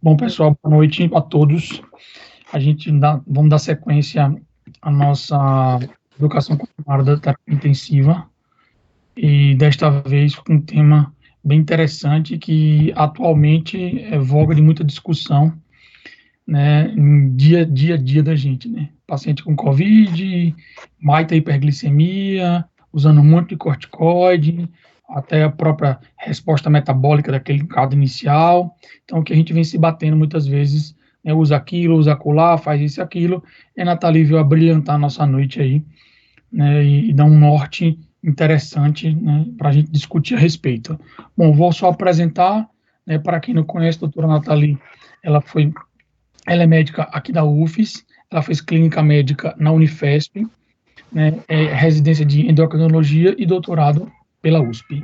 Bom, pessoal, boa noite a todos. Vamos dar sequência à nossa educação continuada da terapia intensiva, e desta vez com um tema bem interessante que atualmente é voga de muita discussão, né, em dia a dia da gente, né? Paciente com Covid, baita hiperglicemia, usando muito de corticoide, até a própria resposta metabólica daquele caso inicial. Então, o que a gente vem se batendo muitas vezes, né, usa aquilo, usa acolá, faz isso e aquilo, e a Nathalie veio a brilhantar a nossa noite aí, né, e dar um norte interessante, né, para a gente discutir a respeito. Bom, vou só apresentar, né, para quem não conhece, a doutora Nathalie, ela é médica aqui da UFES, ela fez clínica médica na Unifesp, né, residência de endocrinologia e doutorado pela USP.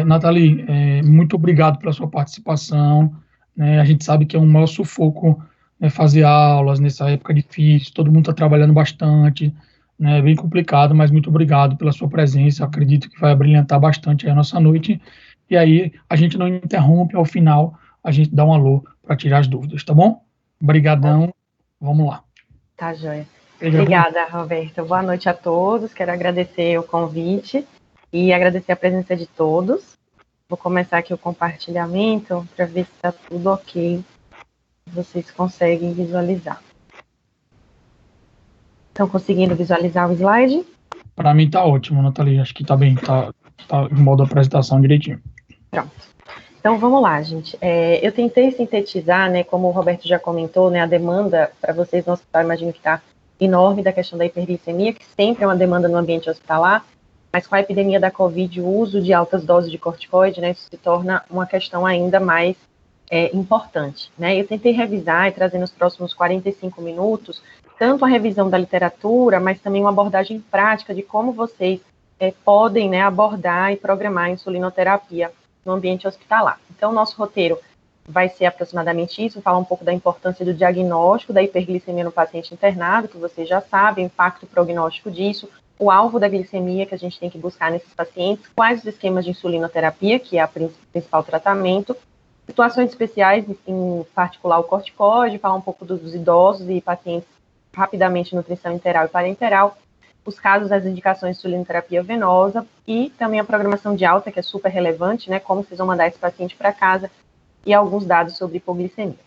Nathalie, muito obrigado pela sua participação, né, a gente sabe que é um maior sufoco, né, fazer aulas nessa época difícil, todo mundo está trabalhando bastante, né, é bem complicado, mas muito obrigado pela sua presença, acredito que vai brilhantar bastante a nossa noite, e aí a gente não interrompe, ao final a gente dá um alô para tirar as dúvidas, tá bom? Obrigadão, vamos lá. Tá, joia. Obrigada, Roberto. Boa noite a todos. Quero agradecer o convite e agradecer a presença de todos. Vou começar aqui o compartilhamento para ver se está tudo ok. Vocês conseguem visualizar. Estão conseguindo visualizar o slide? Para mim está ótimo, Nathalie. Acho que está bem, está em modo apresentação direitinho. Pronto. Então, vamos lá, gente. Eu tentei sintetizar, né, como o Roberto já comentou, né, a demanda para vocês no hospital, imagino que está enorme da questão da hiperglicemia, que sempre é uma demanda no ambiente hospitalar, mas com a epidemia da Covid, o uso de altas doses de corticoide, né, isso se torna uma questão ainda mais importante, né. Eu tentei revisar e trazer nos próximos 45 minutos, tanto a revisão da literatura, mas também uma abordagem prática de como vocês podem, né, abordar e programar a insulinoterapia no ambiente hospitalar. Então, o nosso roteiro vai ser aproximadamente isso, falar um pouco da importância do diagnóstico da hiperglicemia no paciente internado, que vocês já sabem, o impacto prognóstico disso, o alvo da glicemia que a gente tem que buscar nesses pacientes, quais os esquemas de insulinoterapia, que é o principal tratamento, situações especiais, em particular o corticoide, falar um pouco dos idosos e pacientes rapidamente nutrição enteral e parenteral, os casos das indicações de insulinoterapia venosa e também a programação de alta, que é super relevante, né, como vocês vão mandar esse paciente para casa e alguns dados sobre hipoglicemia.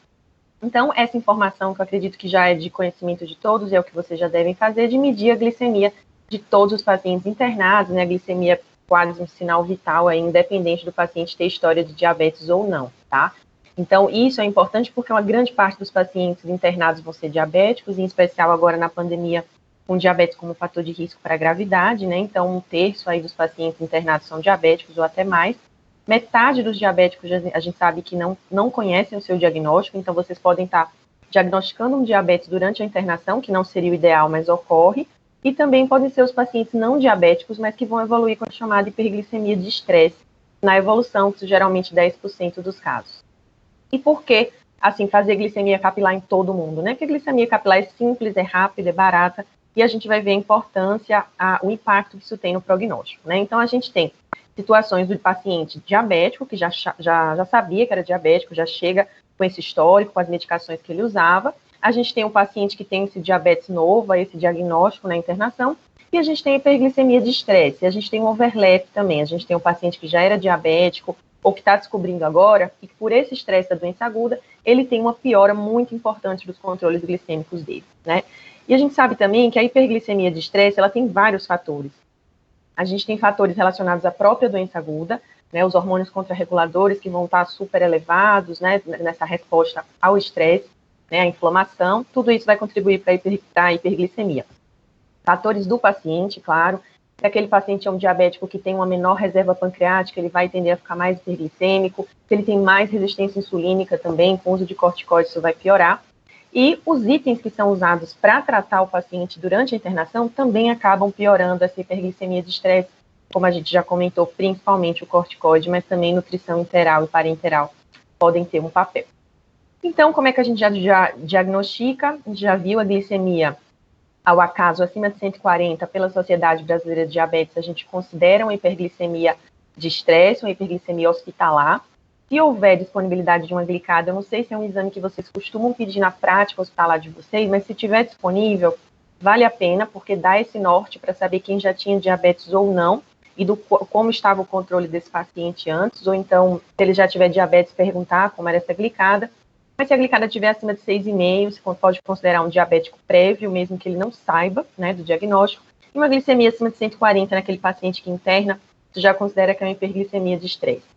Então, essa informação que eu acredito que já é de conhecimento de todos, é o que vocês já devem fazer, de medir a glicemia de todos os pacientes internados, né, a glicemia é quase um sinal vital, independente do paciente ter história de diabetes ou não, tá? Então, isso é importante porque uma grande parte dos pacientes internados vão ser diabéticos, em especial agora na pandemia, com diabetes como fator de risco para a gravidade, né? Então, 1/3 aí dos pacientes internados são diabéticos ou até mais. Metade dos diabéticos a gente sabe que não conhecem o seu diagnóstico, então vocês podem estar diagnosticando um diabetes durante a internação, que não seria o ideal, mas ocorre. E também podem ser os pacientes não diabéticos, mas que vão evoluir com a chamada hiperglicemia de estresse na evolução, que geralmente 10% dos casos. E por que, assim, fazer glicemia capilar em todo mundo, né? Porque a glicemia capilar é simples, é rápida, é barata, e a gente vai ver a importância, o impacto que isso tem no prognóstico, né? Então, a gente tem situações do paciente diabético, que já sabia que era diabético, já chega com esse histórico, com as medicações que ele usava. A gente tem um paciente que tem esse diabetes novo, esse diagnóstico na internação, e a gente tem hiperglicemia de estresse, a gente tem um overlap também, a gente tem um paciente que já era diabético, ou que está descobrindo agora, e que por esse estresse da doença aguda, ele tem uma piora muito importante dos controles glicêmicos dele, né? E a gente sabe também que a hiperglicemia de estresse, ela tem vários fatores. A gente tem fatores relacionados à própria doença aguda, né, os hormônios contrarreguladores que vão estar super elevados, né, nessa resposta ao estresse, né, a inflamação, tudo isso vai contribuir para a hiperglicemia. Fatores do paciente, claro, se aquele paciente é um diabético que tem uma menor reserva pancreática, ele vai tender a ficar mais hiperglicêmico, se ele tem mais resistência insulínica também, com o uso de corticoides isso vai piorar. E os itens que são usados para tratar o paciente durante a internação também acabam piorando essa hiperglicemia de estresse, como a gente já comentou, principalmente o corticoide, mas também nutrição enteral e parenteral podem ter um papel. Então, como é que a gente já diagnostica? A gente já viu a glicemia ao acaso acima de 140 pela Sociedade Brasileira de Diabetes, a gente considera uma hiperglicemia de estresse, uma hiperglicemia hospitalar. Se houver disponibilidade de uma glicada, eu não sei se é um exame que vocês costumam pedir na prática hospitalar de vocês, mas se tiver disponível, vale a pena, porque dá esse norte para saber quem já tinha diabetes ou não, e como estava o controle desse paciente antes, ou então, se ele já tiver diabetes, perguntar como era essa glicada. Mas se a glicada estiver acima de 6,5, você pode considerar um diabético prévio, mesmo que ele não saiba, né, do diagnóstico. E uma glicemia acima de 140 naquele paciente que interna, você já considera que é uma hiperglicemia de estresse.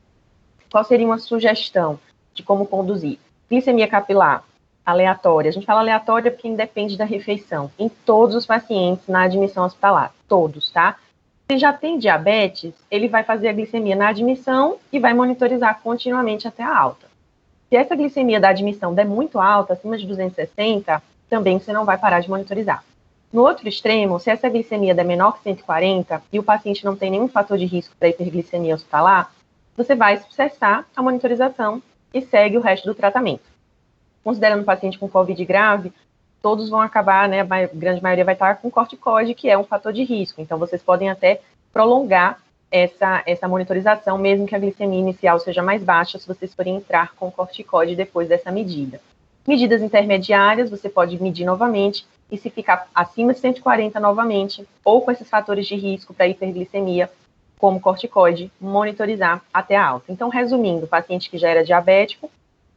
Qual seria uma sugestão de como conduzir? Glicemia capilar aleatória. A gente fala aleatória porque independe da refeição. Em todos os pacientes na admissão hospitalar. Todos, tá? Se já tem diabetes, ele vai fazer a glicemia na admissão e vai monitorizar continuamente até a alta. Se essa glicemia da admissão der muito alta, acima de 260, também você não vai parar de monitorizar. No outro extremo, se essa glicemia der menor que 140 e o paciente não tem nenhum fator de risco para hiperglicemia hospitalar, você vai cessar a monitorização e segue o resto do tratamento. Considerando o paciente com COVID grave, todos vão acabar, né, a grande maioria vai estar com corticoide, que é um fator de risco. Então, vocês podem até prolongar essa monitorização, mesmo que a glicemia inicial seja mais baixa, se vocês forem entrar com corticoide depois dessa medida. Medidas intermediárias, você pode medir novamente, e se ficar acima de 140 novamente, ou com esses fatores de risco para hiperglicemia, como corticoide, monitorizar até a alta. Então, resumindo, o paciente que já era diabético,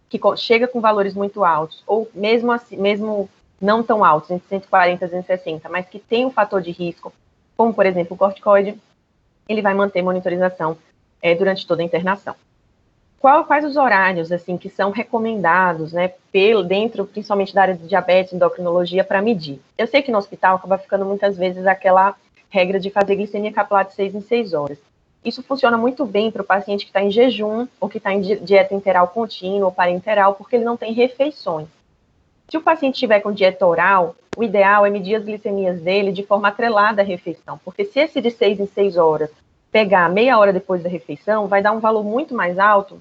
que chega com valores muito altos, ou mesmo não tão altos, entre 140 e 260, mas que tem um fator de risco, como, por exemplo, o corticoide, ele vai manter monitorização durante toda a internação. Quais os horários, assim, que são recomendados, né, dentro, principalmente da área de diabetes, endocrinologia, para medir? Eu sei que no hospital acaba ficando muitas vezes aquela regra de fazer glicemia capilar de 6 em 6 horas. Isso funciona muito bem para o paciente que está em jejum, ou que está em dieta enteral contínua ou parenteral, porque ele não tem refeições. Se o paciente estiver com dieta oral, o ideal é medir as glicemias dele de forma atrelada à refeição, porque se esse de 6 em 6 horas pegar meia hora depois da refeição, vai dar um valor muito mais alto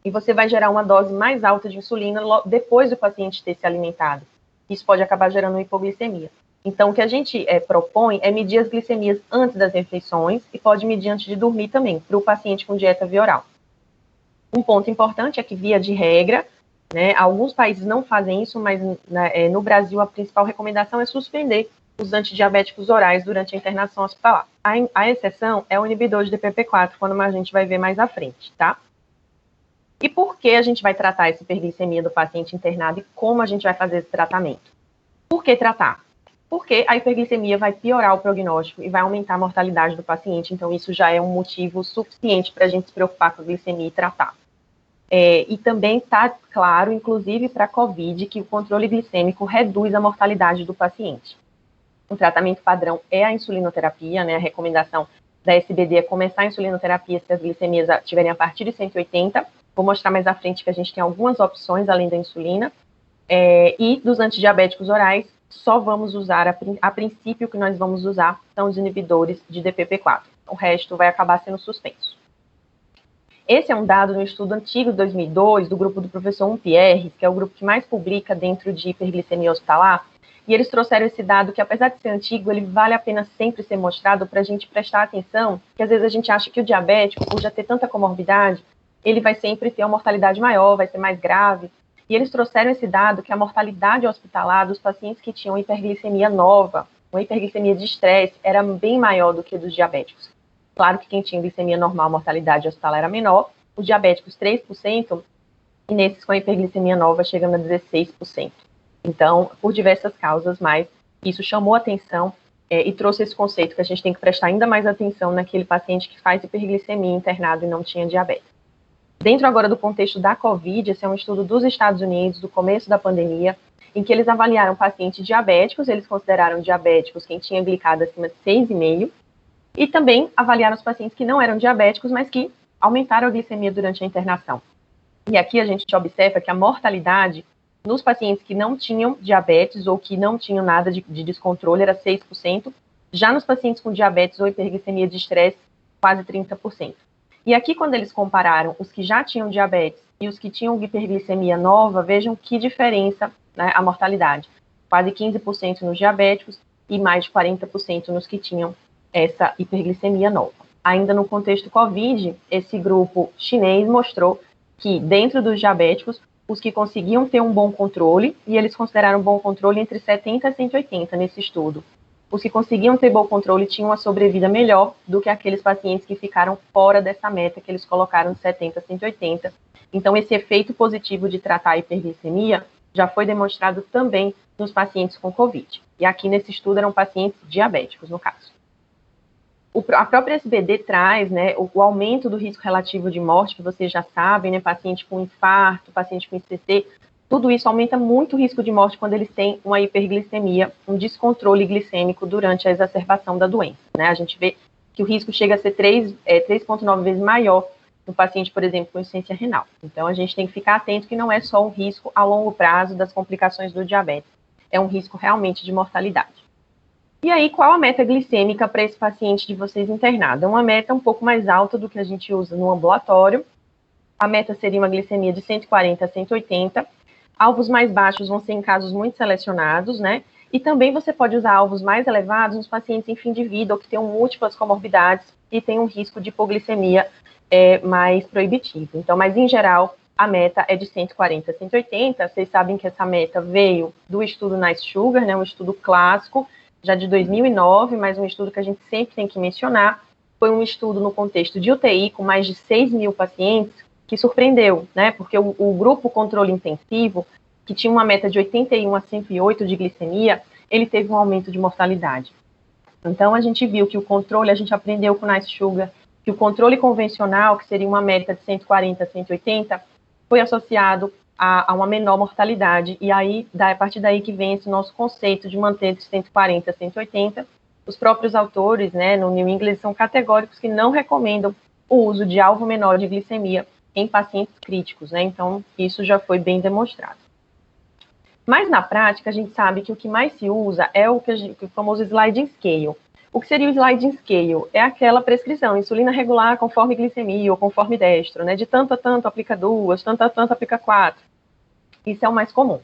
e você vai gerar uma dose mais alta de insulina depois do paciente ter se alimentado. Isso pode acabar gerando uma hipoglicemia. Então, o que a gente propõe é medir as glicemias antes das refeições e pode medir antes de dormir também, para o paciente com dieta via oral. Um ponto importante é que, via de regra, né, alguns países não fazem isso, mas no Brasil a principal recomendação é suspender os antidiabéticos orais durante a internação hospitalar. A exceção é o inibidor de DPP-4, quando a gente vai ver mais à frente, tá? E por que a gente vai tratar essa hiperglicemia do paciente internado e como a gente vai fazer esse tratamento? Por que tratar? Porque a hiperglicemia vai piorar o prognóstico e vai aumentar a mortalidade do paciente, então isso já é um motivo suficiente para a gente se preocupar com a glicemia e tratar. E também está claro, inclusive para a COVID, que o controle glicêmico reduz a mortalidade do paciente. O tratamento padrão é a insulinoterapia, né? A recomendação da SBD é começar a insulinoterapia se as glicemias estiverem a partir de 180. Vou mostrar mais à frente que a gente tem algumas opções além da insulina. E dos antidiabéticos orais, só vamos usar, a princípio, o que nós vamos usar são os inibidores de DPP-4. O resto vai acabar sendo suspenso. Esse é um dado de um estudo antigo de 2002, do grupo do professor Umpierre, que é o grupo que mais publica dentro de hiperglicemia hospitalar, e eles trouxeram esse dado que, apesar de ser antigo, ele vale a pena sempre ser mostrado para a gente prestar atenção, que às vezes a gente acha que o diabético, por já ter tanta comorbidade, ele vai sempre ter uma mortalidade maior, vai ser mais grave. E eles trouxeram esse dado que a mortalidade hospitalar dos pacientes que tinham hiperglicemia nova, uma hiperglicemia de estresse, era bem maior do que a dos diabéticos. Claro que quem tinha glicemia normal, a mortalidade hospitalar era menor, os diabéticos 3%, e nesses com a hiperglicemia nova chegando a 16%. Então, por diversas causas, mas isso chamou atenção e trouxe esse conceito que a gente tem que prestar ainda mais atenção naquele paciente que faz hiperglicemia internado e não tinha diabetes. Dentro agora do contexto da COVID, esse é um estudo dos Estados Unidos, do começo da pandemia, em que eles avaliaram pacientes diabéticos, eles consideraram diabéticos quem tinha glicada acima de 6,5, e também avaliaram os pacientes que não eram diabéticos, mas que aumentaram a glicemia durante a internação. E aqui a gente observa que a mortalidade nos pacientes que não tinham diabetes ou que não tinham nada de descontrole era 6%, já nos pacientes com diabetes ou hiperglicemia de estresse, quase 30%. E aqui, quando eles compararam os que já tinham diabetes e os que tinham hiperglicemia nova, vejam que diferença, né, a mortalidade. Quase 15% nos diabéticos e mais de 40% nos que tinham essa hiperglicemia nova. Ainda no contexto COVID, esse grupo chinês mostrou que, dentro dos diabéticos, os que conseguiam ter um bom controle, e eles consideraram bom controle entre 70 e 180 nesse estudo. Os que conseguiam ter bom controle tinham uma sobrevida melhor do que aqueles pacientes que ficaram fora dessa meta que eles colocaram de 70 a 180. Então, esse efeito positivo de tratar a hiperglicemia já foi demonstrado também nos pacientes com COVID. E aqui nesse estudo eram pacientes diabéticos, no caso. A própria SBD traz, né, o aumento do risco relativo de morte, que vocês já sabem, né, paciente com infarto, paciente com ICC, tudo isso aumenta muito o risco de morte quando eles têm uma hiperglicemia, um descontrole glicêmico durante a exacerbação da doença, né? A gente vê que o risco chega a ser 3,9 vezes maior no paciente, por exemplo, com insuficiência renal. Então, a gente tem que ficar atento que não é só um risco a longo prazo das complicações do diabetes, é um risco realmente de mortalidade. E aí, qual a meta glicêmica para esse paciente de vocês internado? É uma meta um pouco mais alta do que a gente usa no ambulatório. A meta seria uma glicemia de 140 a 180. Alvos mais baixos vão ser em casos muito selecionados, né? E também você pode usar alvos mais elevados nos pacientes em fim de vida ou que tenham múltiplas comorbidades e tem um risco de hipoglicemia mais proibitivo. Então, mas em geral, a meta é de 140 a 180. Vocês sabem que essa meta veio do estudo Nice Sugar, né? Um estudo clássico, já de 2009, mas um estudo que a gente sempre tem que mencionar. Foi um estudo no contexto de UTI, com mais de 6 mil pacientes, que surpreendeu, né? Porque o grupo controle intensivo, que tinha uma meta de 81 a 108 de glicemia, ele teve um aumento de mortalidade. Então, a gente viu que o controle, a gente aprendeu com o Nice Sugar, que o controle convencional, que seria uma média de 140 a 180, foi associado a uma menor mortalidade, e aí, a partir daí que vem esse nosso conceito de manter de 140 a 180. Os próprios autores, né, no New England, são categóricos que não recomendam o uso de alvo menor de glicemia em pacientes críticos, né, então isso já foi bem demonstrado. Mas na prática, a gente sabe que o que mais se usa é o famoso sliding scale. O que seria o sliding scale? É aquela prescrição, insulina regular conforme glicemia ou conforme destro, né? De tanto a tanto aplica 2, tanto a tanto aplica 4. Isso é o mais comum.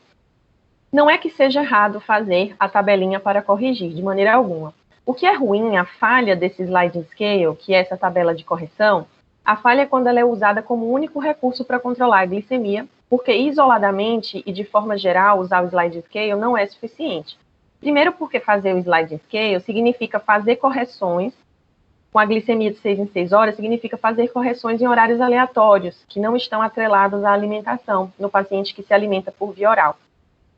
Não é que seja errado fazer a tabelinha para corrigir, de maneira alguma. O que é ruim, a falha desse sliding scale, que é essa tabela de correção, a falha é quando ela é usada como único recurso para controlar a glicemia, porque isoladamente e de forma geral usar o sliding scale não é suficiente. Primeiro porque fazer o sliding scale significa fazer correções, com a glicemia de 6 em 6 horas, significa fazer correções em horários aleatórios, que não estão atrelados à alimentação, no paciente que se alimenta por via oral.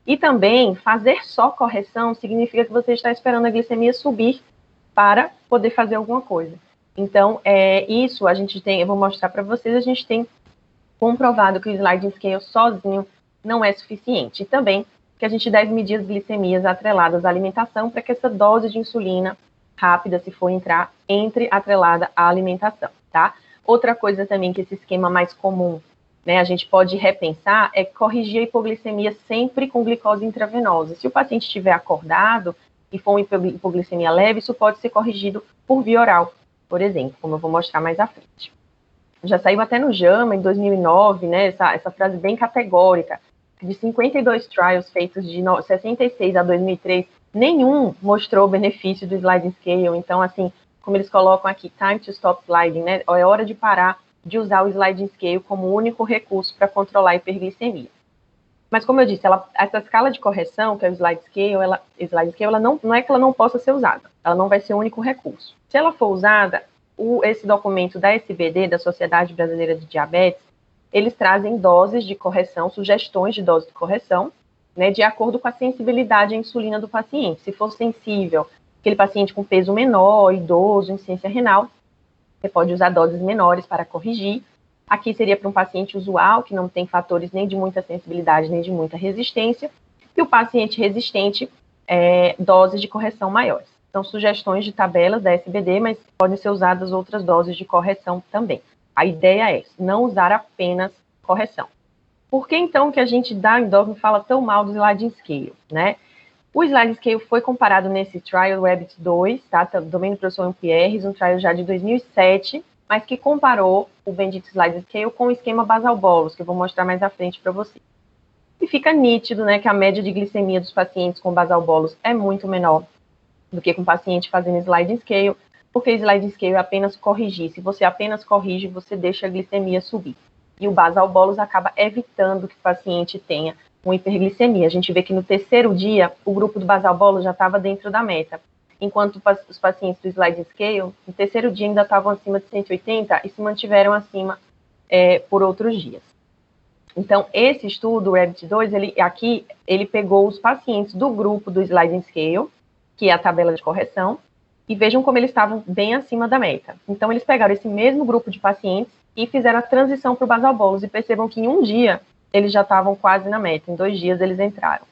E também, fazer só correção significa que você está esperando a glicemia subir para poder fazer alguma coisa. Então, isso a gente tem, eu vou mostrar para vocês, a gente tem comprovado que o sliding scale sozinho não é suficiente. E também que a gente deve medir as glicemias atreladas à alimentação para que essa dose de insulina rápida, se for entrar, entre atrelada à alimentação, tá? Outra coisa também que esse esquema mais comum, né, a gente pode repensar, é corrigir a hipoglicemia sempre com glicose intravenosa. Se o paciente estiver acordado e for uma hipoglicemia leve, isso pode ser corrigido por via oral, por exemplo, como eu vou mostrar mais à frente. Já saiu até no JAMA, em 2009, né, essa frase bem categórica, de 52 trials feitos de 66 a 2003, nenhum mostrou o benefício do sliding scale. Então, assim, como eles colocam aqui, time to stop sliding, né, é hora de parar de usar o sliding scale como único recurso para controlar a hiperglicemia. Mas, como eu disse, essa escala de correção, que é o sliding scale, ela não é que ela não possa ser usada, ela não vai ser o único recurso. Se ela for usada, esse documento da SBD, da Sociedade Brasileira de Diabetes, eles trazem doses de correção, sugestões de dose de correção, né, de acordo com a sensibilidade à insulina do paciente. Se for sensível, aquele paciente com peso menor, idoso, insuficiência renal, você pode usar doses menores para corrigir. Aqui seria para um paciente usual, que não tem fatores nem de muita sensibilidade, nem de muita resistência. E o paciente resistente, doses de correção maiores. São sugestões de tabelas da SBD, mas podem ser usadas outras doses de correção também. A ideia é não usar apenas correção. Por que então que a gente da endócrino fala tão mal do sliding scale, né? O sliding scale foi comparado nesse trial Rabbit 2, tá? Também do professor Pierres, um trial já de 2007, mas que comparou o bendito sliding scale com o esquema basal bolus, que eu vou mostrar mais à frente para vocês. E fica nítido, né, que a média de glicemia dos pacientes com basal bolus é muito menor do que com paciente fazendo sliding scale, porque sliding scale é apenas corrigir. Se você apenas corrige, você deixa a glicemia subir. E o basal bolus acaba evitando que o paciente tenha uma hiperglicemia. A gente vê que no terceiro dia, o grupo do basal bolus já estava dentro da meta, enquanto os pacientes do sliding scale, no terceiro dia ainda estavam acima de 180 e se mantiveram acima por outros dias. Então, esse estudo, o RABBIT-2, ele pegou os pacientes do grupo do sliding scale, que é a tabela de correção, e vejam como eles estavam bem acima da meta. Então, eles pegaram esse mesmo grupo de pacientes e fizeram a transição para o basal bolus, e percebam que em um dia eles já estavam quase na meta, em 2 dias eles entraram.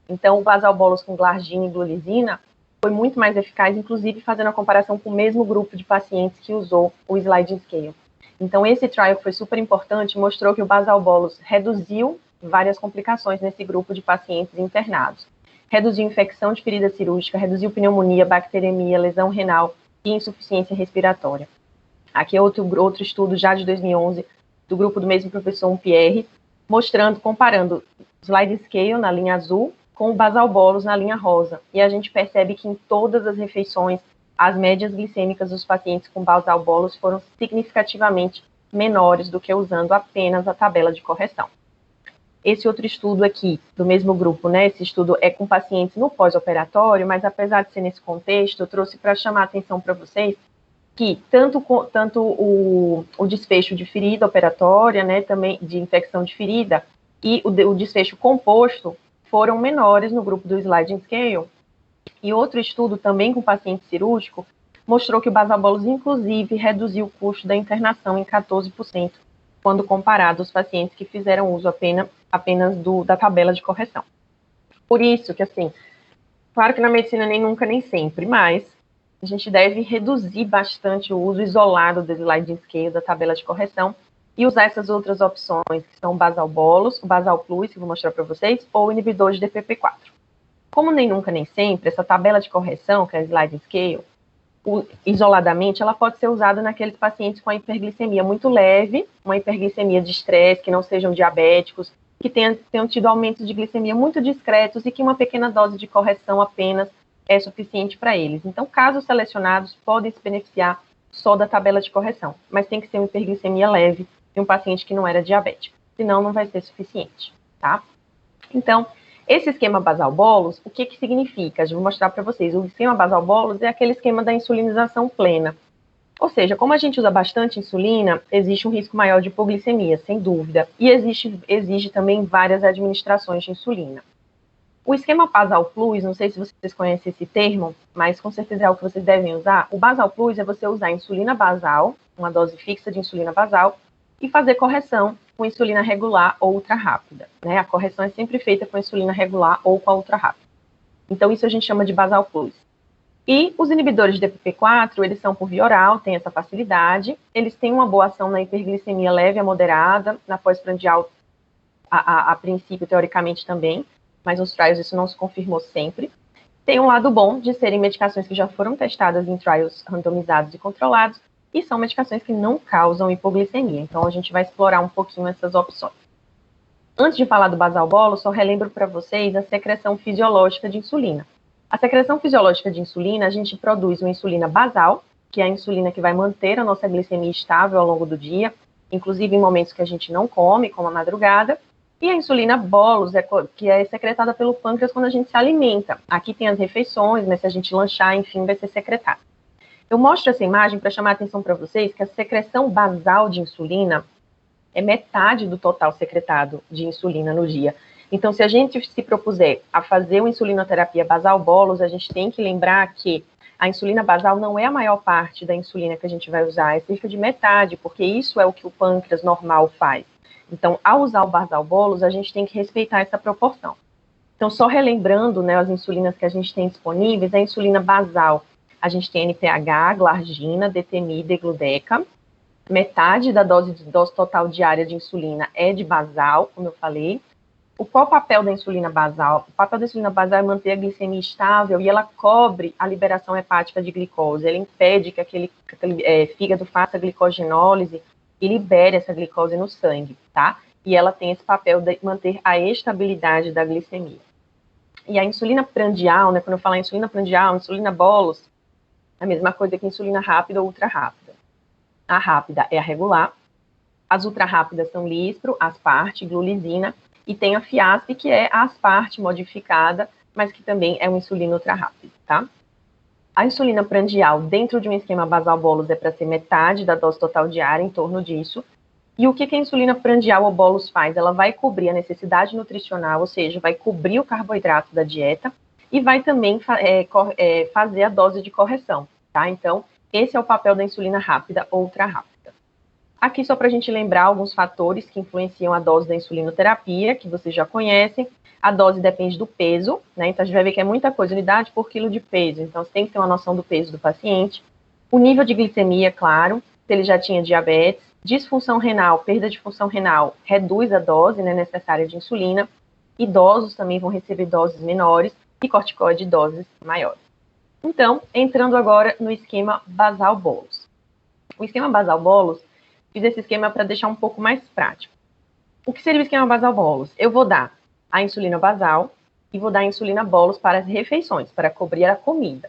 Então, o basal bolus com glargina e glulisina foi muito mais eficaz, inclusive fazendo a comparação com o mesmo grupo de pacientes que usou o sliding scale. Então, esse trial foi super importante, mostrou que o basal bolus reduziu várias complicações nesse grupo de pacientes internados. Reduziu infecção de ferida cirúrgica, reduziu pneumonia, bacteremia, lesão renal e insuficiência respiratória. Aqui é outro estudo já de 2011, do grupo do mesmo professor Pierre, comparando slide scale na linha azul com o basal bolus na linha rosa. E a gente percebe que em todas as refeições, as médias glicêmicas dos pacientes com basal bolus foram significativamente menores do que usando apenas a tabela de correção. Esse outro estudo aqui, do mesmo grupo, né, esse estudo é com pacientes no pós-operatório, mas apesar de ser nesse contexto, eu trouxe para chamar a atenção para vocês que tanto o desfecho de ferida operatória, né, também de infecção de ferida, e o desfecho composto foram menores no grupo do sliding scale. E outro estudo também com paciente cirúrgico mostrou que o basal bolus, inclusive, reduziu o custo da internação em 14%, quando comparado aos pacientes que fizeram uso apenas da tabela de correção. Por isso que, assim, claro que na medicina nem nunca, nem sempre, mas a gente deve reduzir bastante o uso isolado do sliding scale, da tabela de correção, e usar essas outras opções, que são o basal bolus, o basal plus, que eu vou mostrar para vocês, ou o inibidor de DPP-4. Como nem nunca, nem sempre, essa tabela de correção, que é a sliding scale, isoladamente, ela pode ser usada naqueles pacientes com a hiperglicemia muito leve, uma hiperglicemia de estresse, que não sejam diabéticos, que tenham tido aumentos de glicemia muito discretos e que uma pequena dose de correção apenas é suficiente para eles. Então, casos selecionados podem se beneficiar só da tabela de correção, mas tem que ser uma hiperglicemia leve e um paciente que não era diabético, senão não vai ser suficiente, tá? Então, esse esquema basal bolus, o que significa? Eu vou mostrar para vocês. O esquema basal bolus é aquele esquema da insulinização plena. Ou seja, como a gente usa bastante insulina, existe um risco maior de hipoglicemia, sem dúvida, e exige também várias administrações de insulina. O esquema basal plus, não sei se vocês conhecem esse termo, mas com certeza é o que vocês devem usar. O basal plus é você usar insulina basal, uma dose fixa de insulina basal, e fazer correção com insulina regular ou ultra rápida, né? A correção é sempre feita com insulina regular ou com a ultra rápida. Então, isso a gente chama de basal plus. E os inibidores de DPP-4, eles são por via oral, têm essa facilidade, eles têm uma boa ação na hiperglicemia leve a moderada, na pós-prandial, a princípio, teoricamente também, mas nos trials isso não se confirmou sempre. Tem um lado bom de serem medicações que já foram testadas em trials randomizados e controlados, e são medicações que não causam hipoglicemia. Então, a gente vai explorar um pouquinho essas opções. Antes de falar do basal bolus, só relembro para vocês a secreção fisiológica de insulina. A secreção fisiológica de insulina, a gente produz uma insulina basal, que é a insulina que vai manter a nossa glicemia estável ao longo do dia, inclusive em momentos que a gente não come, como a madrugada, e a insulina bolus, que é secretada pelo pâncreas quando a gente se alimenta. Aqui tem as refeições, mas se a gente lanchar, enfim, vai ser secretada. Eu mostro essa imagem para chamar a atenção para vocês que a secreção basal de insulina é metade do total secretado de insulina no dia. Então, se a gente se propuser a fazer uma insulinoterapia basal bolus, a gente tem que lembrar que a insulina basal não é a maior parte da insulina que a gente vai usar, é cerca de metade, porque isso é o que o pâncreas normal faz. Então, ao usar o basal bolus, a gente tem que respeitar essa proporção. Então, só relembrando, né, as insulinas que a gente tem disponíveis, a insulina basal, a gente tem NPH, glargina, detemida e gludeca. Metade da dose total diária de insulina é de basal, como eu falei. Qual o papel da insulina basal? O papel da insulina basal é manter a glicemia estável e ela cobre a liberação hepática de glicose. Ela impede que aquele fígado faça glicogenólise e libere essa glicose no sangue, tá? E ela tem esse papel de manter a estabilidade da glicemia. E a insulina prandial, né, quando eu falar insulina prandial, insulina bolus, é a mesma coisa que insulina rápida ou ultra rápida. A rápida é a regular, As ultra-rápidas são Lispro, Asparte, Glulisina, e tem a Fiasp, que é a Asparte modificada, mas que também é uma insulina ultra-rápida, tá? A insulina prandial, dentro de um esquema basal bolus, é para ser metade da dose total diária, em torno disso. E o que a insulina prandial ou bolus faz? Ela vai cobrir a necessidade nutricional, ou seja, vai cobrir o carboidrato da dieta, e vai também fazer a dose de correção, tá? Então, esse é o papel da insulina rápida ou ultra-rápida. Aqui, só para a gente lembrar alguns fatores que influenciam a dose da insulinoterapia, que vocês já conhecem. A dose depende do peso, né? Então, a gente vai ver que é muita coisa, unidade por quilo de peso. Então, você tem que ter uma noção do peso do paciente. O nível de glicemia, claro, se ele já tinha diabetes. Disfunção renal, perda de função renal, reduz a dose, né, necessária de insulina. Idosos também vão receber doses menores e corticoide doses maiores. Então, entrando agora no esquema basal bolus. O esquema basal bolus, fiz esse esquema para deixar um pouco mais prático. O que seria o esquema basal bolus? Eu vou dar a insulina basal e vou dar a insulina bolus para as refeições, para cobrir a comida.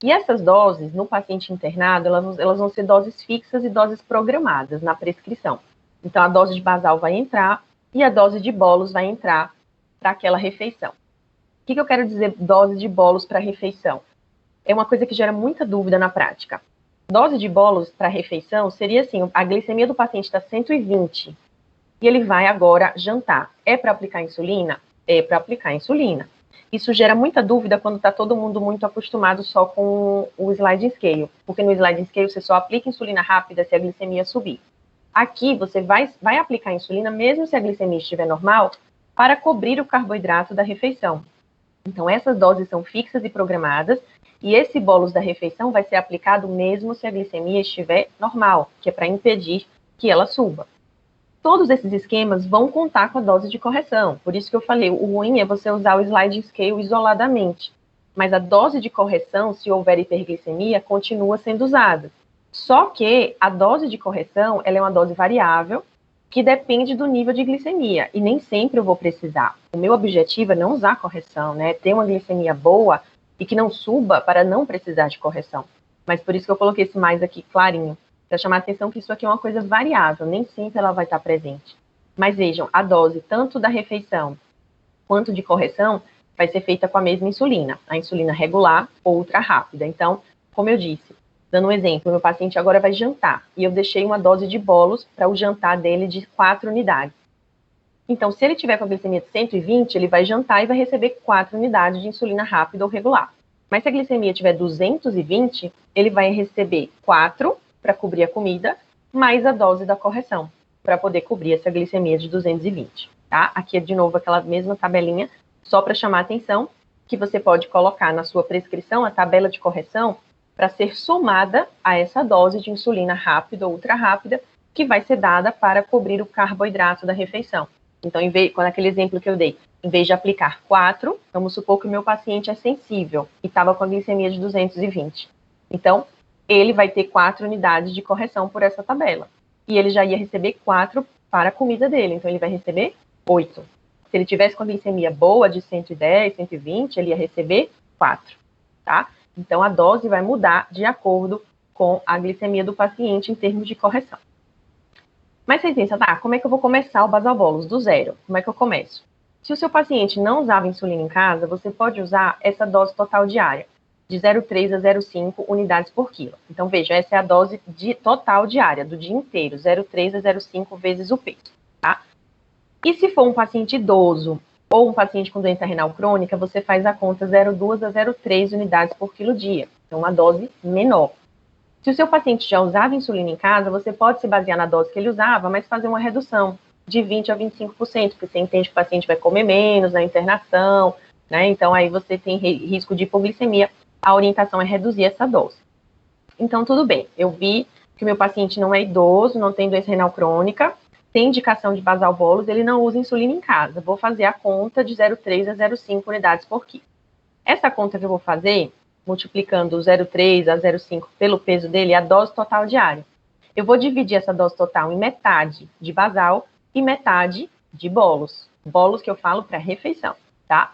E essas doses, no paciente internado, elas vão ser doses fixas e doses programadas na prescrição. Então, a dose de basal vai entrar e a dose de bolus vai entrar para aquela refeição. O que eu quero dizer dose de bolus para refeição? É uma coisa que gera muita dúvida na prática. Dose de bolus para refeição seria assim, a glicemia do paciente está 120 e ele vai agora jantar. É para aplicar insulina? É para aplicar insulina. Isso gera muita dúvida quando está todo mundo muito acostumado só com o sliding scale, porque no sliding scale você só aplica insulina rápida se a glicemia subir. Aqui você vai aplicar insulina mesmo se a glicemia estiver normal, para cobrir o carboidrato da refeição. Então essas doses são fixas e programadas, e esse bolus da refeição vai ser aplicado mesmo se a glicemia estiver normal, que é para impedir que ela suba. Todos esses esquemas vão contar com a dose de correção. Por isso que eu falei, o ruim é você usar o sliding scale isoladamente. Mas a dose de correção, se houver hiperglicemia, continua sendo usada. Só que a dose de correção, ela é uma dose variável, que depende do nível de glicemia. E nem sempre eu vou precisar. O meu objetivo é não usar correção, né? Ter uma glicemia boa e que não suba para não precisar de correção. Mas por isso que eu coloquei esse mais aqui clarinho, para chamar a atenção que isso aqui é uma coisa variável, nem sempre ela vai estar presente. Mas vejam, a dose tanto da refeição quanto de correção vai ser feita com a mesma insulina, a insulina regular ou ultra rápida. Então, como eu disse, dando um exemplo, meu paciente agora vai jantar e eu deixei uma dose de bolus para o jantar dele de 4 unidades. Então, se ele tiver com a glicemia de 120, ele vai jantar e vai receber 4 unidades de insulina rápida ou regular. Mas se a glicemia tiver 220, ele vai receber 4 para cobrir a comida, mais a dose da correção, para poder cobrir essa glicemia de 220, tá? Aqui é de novo aquela mesma tabelinha, só para chamar a atenção, que você pode colocar na sua prescrição a tabela de correção para ser somada a essa dose de insulina rápida ou ultra rápida, que vai ser dada para cobrir o carboidrato da refeição. Então, com aquele exemplo que eu dei, em vez de aplicar 4, vamos supor que o meu paciente é sensível e estava com a glicemia de 220. Então, ele vai ter 4 unidades de correção por essa tabela. E ele já ia receber 4 para a comida dele, então ele vai receber 8. Se ele tivesse com a glicemia boa de 110, 120, ele ia receber 4, tá? Então a dose vai mudar de acordo com a glicemia do paciente em termos de correção. Mas vocês pensam, tá, como é que eu vou começar o basal bolus? Do zero. Como é que eu começo? Se o seu paciente não usava insulina em casa, você pode usar essa dose total diária, de 0,3 a 0,5 unidades por quilo. Então, veja, essa é a dose total diária, do dia inteiro, 0,3 a 0,5 vezes o peso, tá? E se for um paciente idoso ou um paciente com doença renal crônica, você faz a conta 0,2 a 0,3 unidades por quilo dia. Então, uma dose menor. Se o seu paciente já usava insulina em casa, você pode se basear na dose que ele usava, mas fazer uma redução de 20% a 25%, porque você entende que o paciente vai comer menos na internação, né? Então, aí você tem risco de hipoglicemia. A orientação é reduzir essa dose. Então, tudo bem. Eu vi que o meu paciente não é idoso, não tem doença renal crônica, tem indicação de basal bolus, ele não usa insulina em casa. Vou fazer a conta de 0,3 a 0,5 unidades por quilo. Essa conta que eu vou fazer, multiplicando 0,3 a 0,5 pelo peso dele, é a dose total diária. Eu vou dividir essa dose total em metade de basal e metade de bolos. Bolos que eu falo para refeição, tá?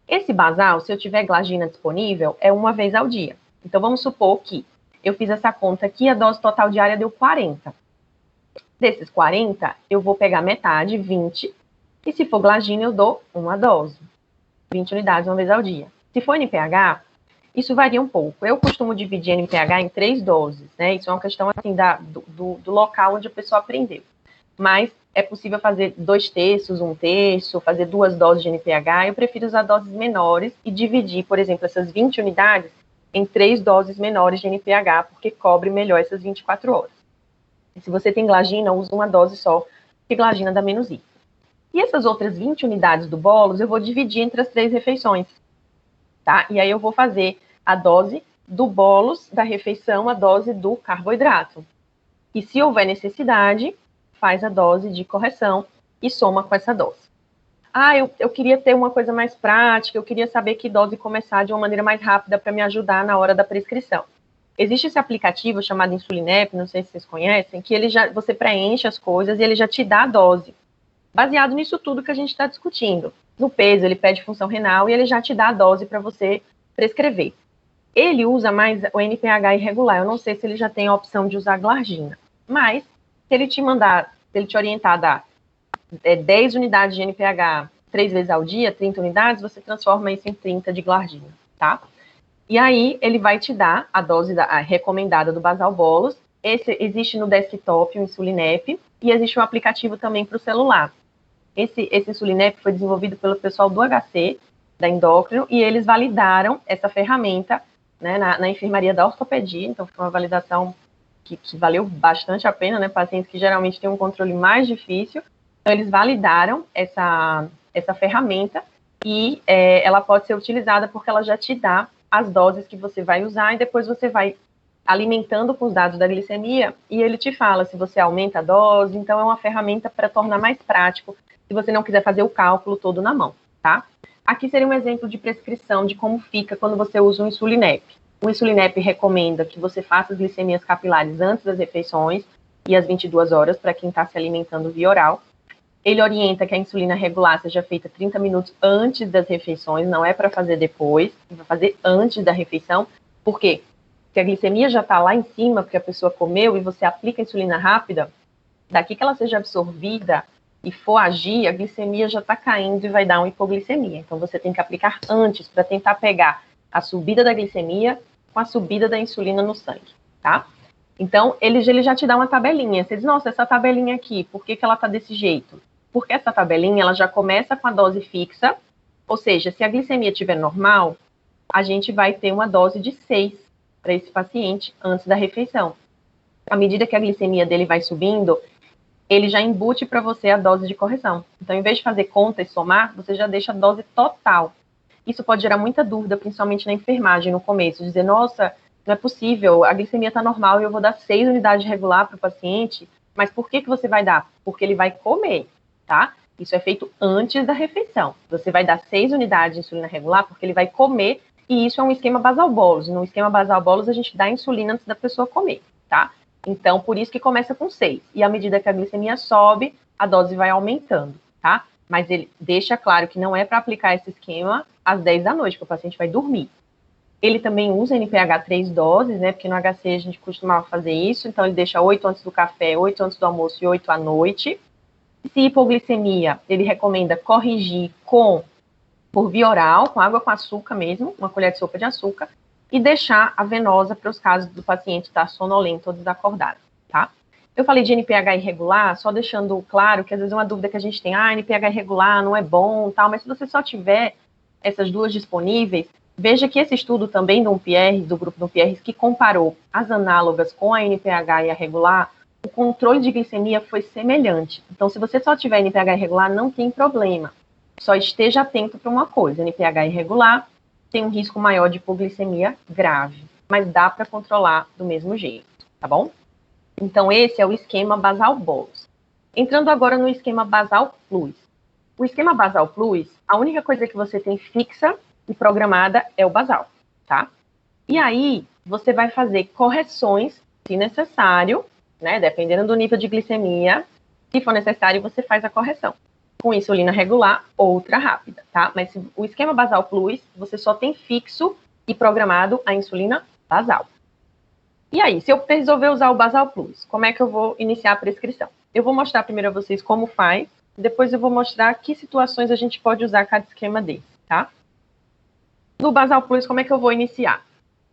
Esse basal, se eu tiver glagina disponível, é uma vez ao dia. Então, vamos supor que eu fiz essa conta aqui, a dose total diária deu 40. Desses 40, eu vou pegar metade, 20, e se for glagina, eu dou uma dose, 20 unidades uma vez ao dia. Se for NPH, isso varia um pouco. Eu costumo dividir NPH em 3 doses, né? Isso é uma questão, assim, do local onde a pessoa aprendeu. Mas é possível fazer 2/3, 1/3, fazer 2 doses de NPH. Eu prefiro usar doses menores e dividir, por exemplo, essas 20 unidades em 3 doses menores de NPH, porque cobre melhor essas 24 horas. E se você tem glagina, usa uma dose só, porque glagina dá menos I. E essas outras 20 unidades do bolos, eu vou dividir entre as 3 refeições, tá? E aí eu vou fazer a dose do bolos da refeição, a dose do carboidrato. E se houver necessidade, faz a dose de correção e soma com essa dose. Ah, eu queria ter uma coisa mais prática, eu queria saber que dose começar de uma maneira mais rápida para me ajudar na hora da prescrição. Existe esse aplicativo chamado Insulinep, não sei se vocês conhecem, que você preenche as coisas e ele já te dá a dose, baseado nisso tudo que a gente está discutindo. No peso, ele pede função renal e ele já te dá a dose para você prescrever. Ele usa mais o NPH irregular, eu não sei se ele já tem a opção de usar glargina, mas se ele te orientar a dar 10 unidades de NPH 3 vezes ao dia, 30 unidades, você transforma isso em 30 de glargina, tá? E aí, ele vai te dar a dose recomendada do Basal Bolus. Existe no desktop o Insulinep e existe um aplicativo também para o celular. Esse Insulinep foi desenvolvido pelo pessoal do HC, da Endócrino, e eles validaram essa ferramenta, né, na enfermaria da ortopedia. Então, foi uma validação que valeu bastante a pena, né? Pacientes que geralmente têm um controle mais difícil. Então, eles validaram essa ferramenta e ela pode ser utilizada porque ela já te dá as doses que você vai usar e depois você vai alimentando com os dados da glicemia e ele te fala se você aumenta a dose. Então, é uma ferramenta para tornar mais prático se você não quiser fazer o cálculo todo na mão, tá? Aqui seria um exemplo de prescrição de como fica quando você usa o Insulinep. O Insulinep recomenda que você faça as glicemias capilares antes das refeições e às 22 horas para quem está se alimentando via oral. Ele orienta que a insulina regular seja feita 30 minutos antes das refeições, não é para fazer depois, vai fazer antes da refeição. Por quê? Se a glicemia já está lá em cima, porque a pessoa comeu e você aplica a insulina rápida, daqui que ela seja absorvida e for agir, a glicemia já está caindo e vai dar uma hipoglicemia. Então, você tem que aplicar antes para tentar pegar a subida da glicemia com a subida da insulina no sangue, tá? Então, ele já te dá uma tabelinha. Você diz, nossa, essa tabelinha aqui, por que ela está desse jeito? Porque essa tabelinha, ela já começa com a dose fixa, ou seja, se a glicemia estiver normal, a gente vai ter uma dose de 6 para esse paciente antes da refeição. À medida que a glicemia dele vai subindo, ele já embute para você a dose de correção. Então, em vez de fazer conta e somar, você já deixa a dose total. Isso pode gerar muita dúvida, principalmente na enfermagem, no começo. Dizer, nossa, não é possível, a glicemia está normal e eu vou dar 6 unidades regular para o paciente, mas por que você vai dar? Porque ele vai comer, tá? Isso é feito antes da refeição. Você vai dar 6 unidades de insulina regular porque ele vai comer, e isso é um esquema basal bolus. No esquema basal bolus, a gente dá insulina antes da pessoa comer, tá? Então, por isso que começa com 6. E à medida que a glicemia sobe, a dose vai aumentando, tá? Mas ele deixa claro que não é para aplicar esse esquema às 10 da noite, que o paciente vai dormir. Ele também usa NPH 3 doses, né? Porque no HC a gente costumava fazer isso. Então, ele deixa 8 antes do café, 8 antes do almoço e 8 à noite. Se hipoglicemia, ele recomenda corrigir por via oral, com água com açúcar mesmo, uma colher de sopa de açúcar, e deixar a venosa para os casos do paciente estar sonolento ou desacordado, tá? Eu falei de NPH irregular, só deixando claro que às vezes é uma dúvida que a gente tem, NPH irregular não é bom, tal, mas se você só tiver essas duas disponíveis, veja que esse estudo também do grupo do UPRs, que comparou as análogas com a NPH e a regular, o controle de glicemia foi semelhante. Então, se você só tiver NPH irregular, não tem problema. Só esteja atento para uma coisa, NPH irregular tem um risco maior de hipoglicemia grave, mas dá para controlar do mesmo jeito, tá bom? Então, esse é o esquema Basal Bolus. Entrando agora no esquema Basal Plus. O esquema Basal Plus, a única coisa que você tem fixa e programada é o basal, tá? E aí, você vai fazer correções, se necessário, né? Dependendo do nível de glicemia, se for necessário, você faz a correção. Com insulina regular ou ultra rápida, tá? Mas o esquema Basal Plus, você só tem fixo e programado a insulina basal. E aí, se eu resolver usar o Basal Plus, como é que eu vou iniciar a prescrição? Eu vou mostrar primeiro a vocês como faz, depois eu vou mostrar que situações a gente pode usar cada esquema desse, tá? No Basal Plus, como é que eu vou iniciar?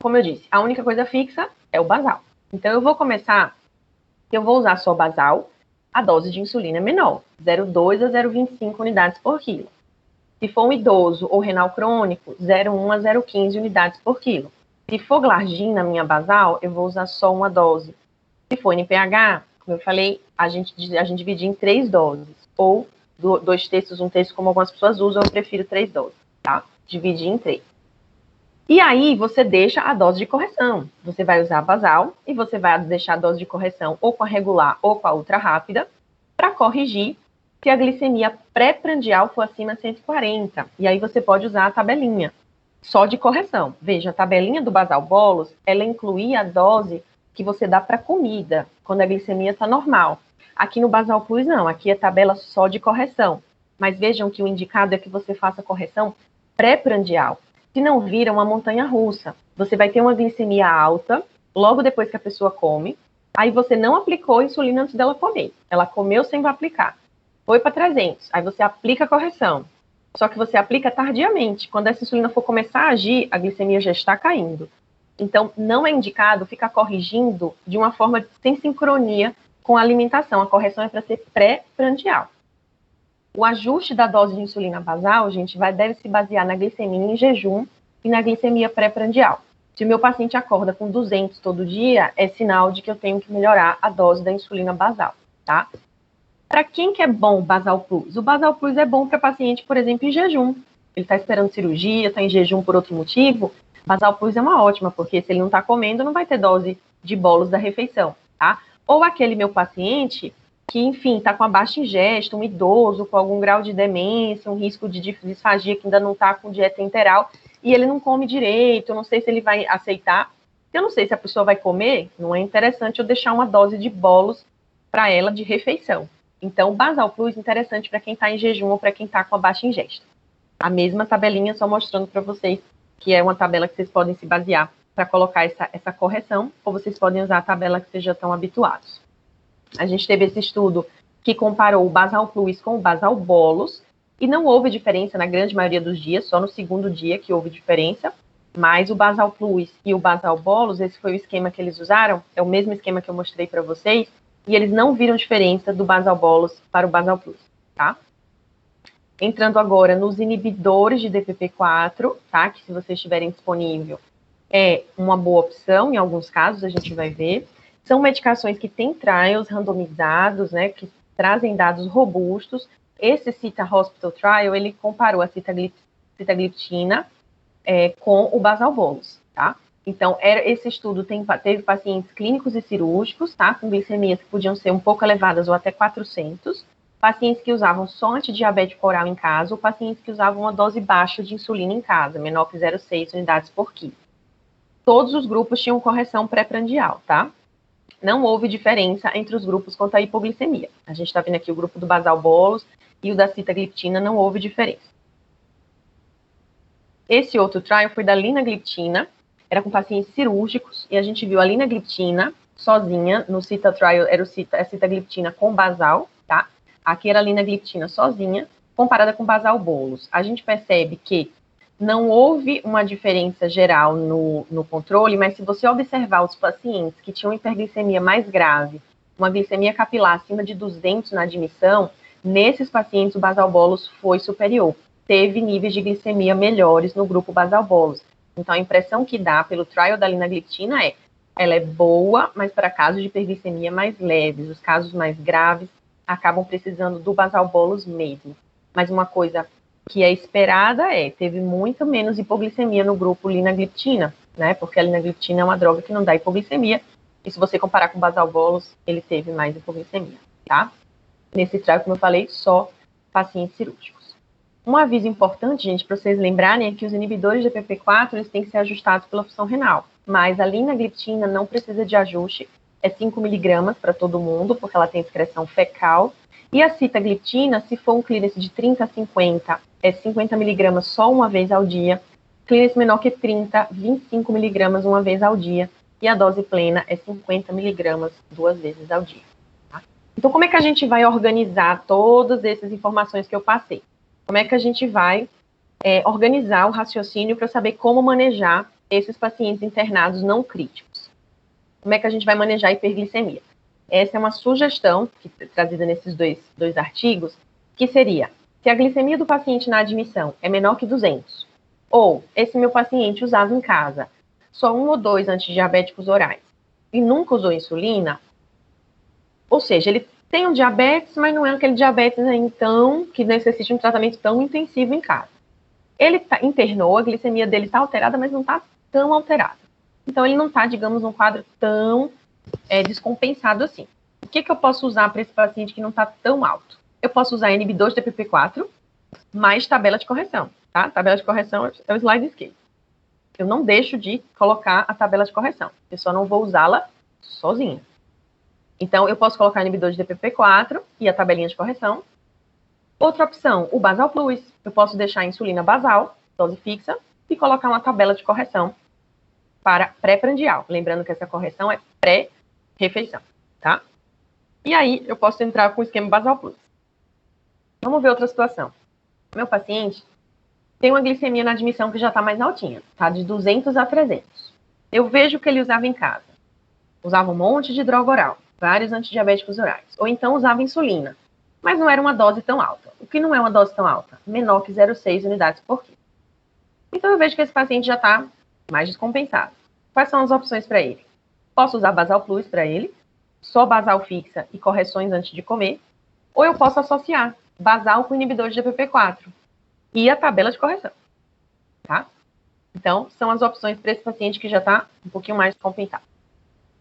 Como eu disse, a única coisa fixa é o basal. Então, eu vou começar, eu vou usar só basal, a dose de insulina é menor, 0,2 a 0,25 unidades por quilo. Se for um idoso ou renal crônico, 0,1 a 0,15 unidades por quilo. Se for glargina, minha basal, eu vou usar só uma dose. Se for NPH, como eu falei, a gente divide em 3 doses. Ou 2 terços, 1 terço, como algumas pessoas usam, eu prefiro 3 doses, tá? Dividir em 3. E aí, você deixa a dose de correção. Você vai usar a basal e você vai deixar a dose de correção ou com a regular ou com a ultra rápida para corrigir se a glicemia pré-prandial for acima de 140. E aí você pode usar a tabelinha só de correção. Veja, a tabelinha do basal bolos, ela inclui a dose que você dá para comida, quando a glicemia está normal. Aqui no Basal Plus, não. Aqui é tabela só de correção. Mas vejam que o indicado é que você faça correção pré-prandial. Se não vira uma montanha-russa, você vai ter uma glicemia alta logo depois que a pessoa come, aí você não aplicou insulina antes dela comer. Ela comeu sem aplicar. Foi para 300, aí você aplica a correção. Só que você aplica tardiamente. Quando essa insulina for começar a agir, a glicemia já está caindo. Então, não é indicado ficar corrigindo de uma forma sem sincronia com a alimentação. A correção é para ser pré-prandial. O ajuste da dose de insulina basal, gente, deve se basear na glicemia em jejum e na glicemia pré-prandial. Se o meu paciente acorda com 200 todo dia, é sinal de que eu tenho que melhorar a dose da insulina basal, tá? Para quem que é bom o Basal Plus? O Basal Plus é bom para paciente, por exemplo, em jejum. Ele está esperando cirurgia, está em jejum por outro motivo. Basal Plus é uma ótima, porque se ele não está comendo, não vai ter dose de bolos da refeição, tá? Ou aquele meu paciente que, enfim, está com a baixa ingesta, um idoso com algum grau de demência, um risco de disfagia que ainda não está com dieta enteral, e ele não come direito, eu não sei se ele vai aceitar. Eu não sei se a pessoa vai comer, não é interessante eu deixar uma dose de bolos para ela de refeição. Então, o Basal Plus é interessante para quem está em jejum ou para quem está com a baixa ingesta. A mesma tabelinha, só mostrando para vocês que é uma tabela que vocês podem se basear para colocar essa correção, ou vocês podem usar a tabela que vocês já estão habituados. A gente teve esse estudo que comparou o Basal Plus com o Basal Bolos, e não houve diferença na grande maioria dos dias, só no segundo dia que houve diferença, mas o Basal Plus e o Basal Bolos, esse foi o esquema que eles usaram, é o mesmo esquema que eu mostrei para vocês, e eles não viram diferença do Basal Bolos para o Basal Plus, tá? Entrando agora nos inibidores de DPP-4, tá? Que se vocês tiverem disponível, é uma boa opção, em alguns casos a gente vai ver. São medicações que têm trials randomizados, né? Que trazem dados robustos. Esse Cita Hospital Trial, ele comparou a sitagliptina com o Basal Bolos, tá? Então, esse estudo teve pacientes clínicos e cirúrgicos, tá? Com glicemias que podiam ser um pouco elevadas ou até 400. Pacientes que usavam só antidiabético oral em casa ou pacientes que usavam uma dose baixa de insulina em casa, menor que 0,6 unidades por quilo. Todos os grupos tinham correção pré-prandial, tá? Não houve diferença entre os grupos quanto à hipoglicemia. A gente está vendo aqui o grupo do Basal Bolos e o da sitagliptina, não houve diferença. Esse outro trial foi da linagliptina, era com pacientes cirúrgicos, e a gente viu a linagliptina sozinha, no Cita Trial era a sitagliptina com basal, tá? Aqui era a linagliptina sozinha, comparada com Basal Bolos. A gente percebe que não houve uma diferença geral no controle, mas se você observar os pacientes que tinham hiperglicemia mais grave, uma glicemia capilar acima de 200 na admissão, nesses pacientes o Basal Bolos foi superior. Teve níveis de glicemia melhores no grupo Basal Bolos. Então, a impressão que dá pelo trial da linagliptina ela é boa, mas para casos de hiperglicemia mais leves. Os casos mais graves acabam precisando do Basal Bolos mesmo. Mas uma coisa que é esperada teve muito menos hipoglicemia no grupo linagliptina, né? Porque a linagliptina é uma droga que não dá hipoglicemia. E se você comparar com o Basal Bolos, ele teve mais hipoglicemia, tá? Nesse trial, como eu falei, só pacientes cirúrgicos. Um aviso importante, gente, para vocês lembrarem, é que os inibidores de DPP-4, eles têm que ser ajustados pela função renal. Mas a linagliptina não precisa de ajuste, é 5 miligramas para todo mundo, porque ela tem excreção fecal. E a sitagliptina, se for um clearance de 30 a 50, é 50 miligramas só uma vez ao dia. Clearance menor que 30, 25 miligramas uma vez ao dia. E a dose plena é 50 miligramas 2 vezes ao dia. Tá? Então, como é que a gente vai organizar todas essas informações que eu passei? Como é que a gente vai organizar o raciocínio para saber como manejar esses pacientes internados não críticos? Como é que a gente vai manejar a hiperglicemia? Essa é uma sugestão trazida nesses dois artigos, que seria, se a glicemia do paciente na admissão é menor que 200, ou esse meu paciente usava em casa só 1 ou 2 antidiabéticos orais e nunca usou insulina, ou seja, ele tem um diabetes, mas não é aquele diabetes então que necessita um tratamento tão intensivo em casa. Ele internou, a glicemia dele está alterada, mas não está tão alterada. Então, ele não está, digamos, num quadro tão descompensado assim. O que eu posso usar para esse paciente que não está tão alto? Eu posso usar inibidor de DPP-4 mais tabela de correção, tá? Tabela de correção é o slide esquerdo. Eu não deixo de colocar a tabela de correção. Eu só não vou usá-la sozinha. Então, eu posso colocar inibidor de DPP-4 e a tabelinha de correção. Outra opção, o basal plus. Eu posso deixar a insulina basal, dose fixa, e colocar uma tabela de correção para pré-prandial. Lembrando que essa correção é pré-refeição, tá? E aí, eu posso entrar com o esquema basal plus. Vamos ver outra situação. Meu paciente tem uma glicemia na admissão que já está mais altinha, tá? De 200 a 300. Eu vejo que ele usava em casa. Usava um monte de droga oral, vários antidiabéticos orais. Ou então usava insulina, mas não era uma dose tão alta. O que não é uma dose tão alta? Menor que 0,6 unidades por quilo. Então, eu vejo que esse paciente já está mais descompensado. Quais são as opções para ele? Posso usar basal plus para ele, só basal fixa e correções antes de comer, ou eu posso associar basal com inibidor de DPP-4 e a tabela de correção, tá? Então, são as opções para esse paciente que já está um pouquinho mais descompensado.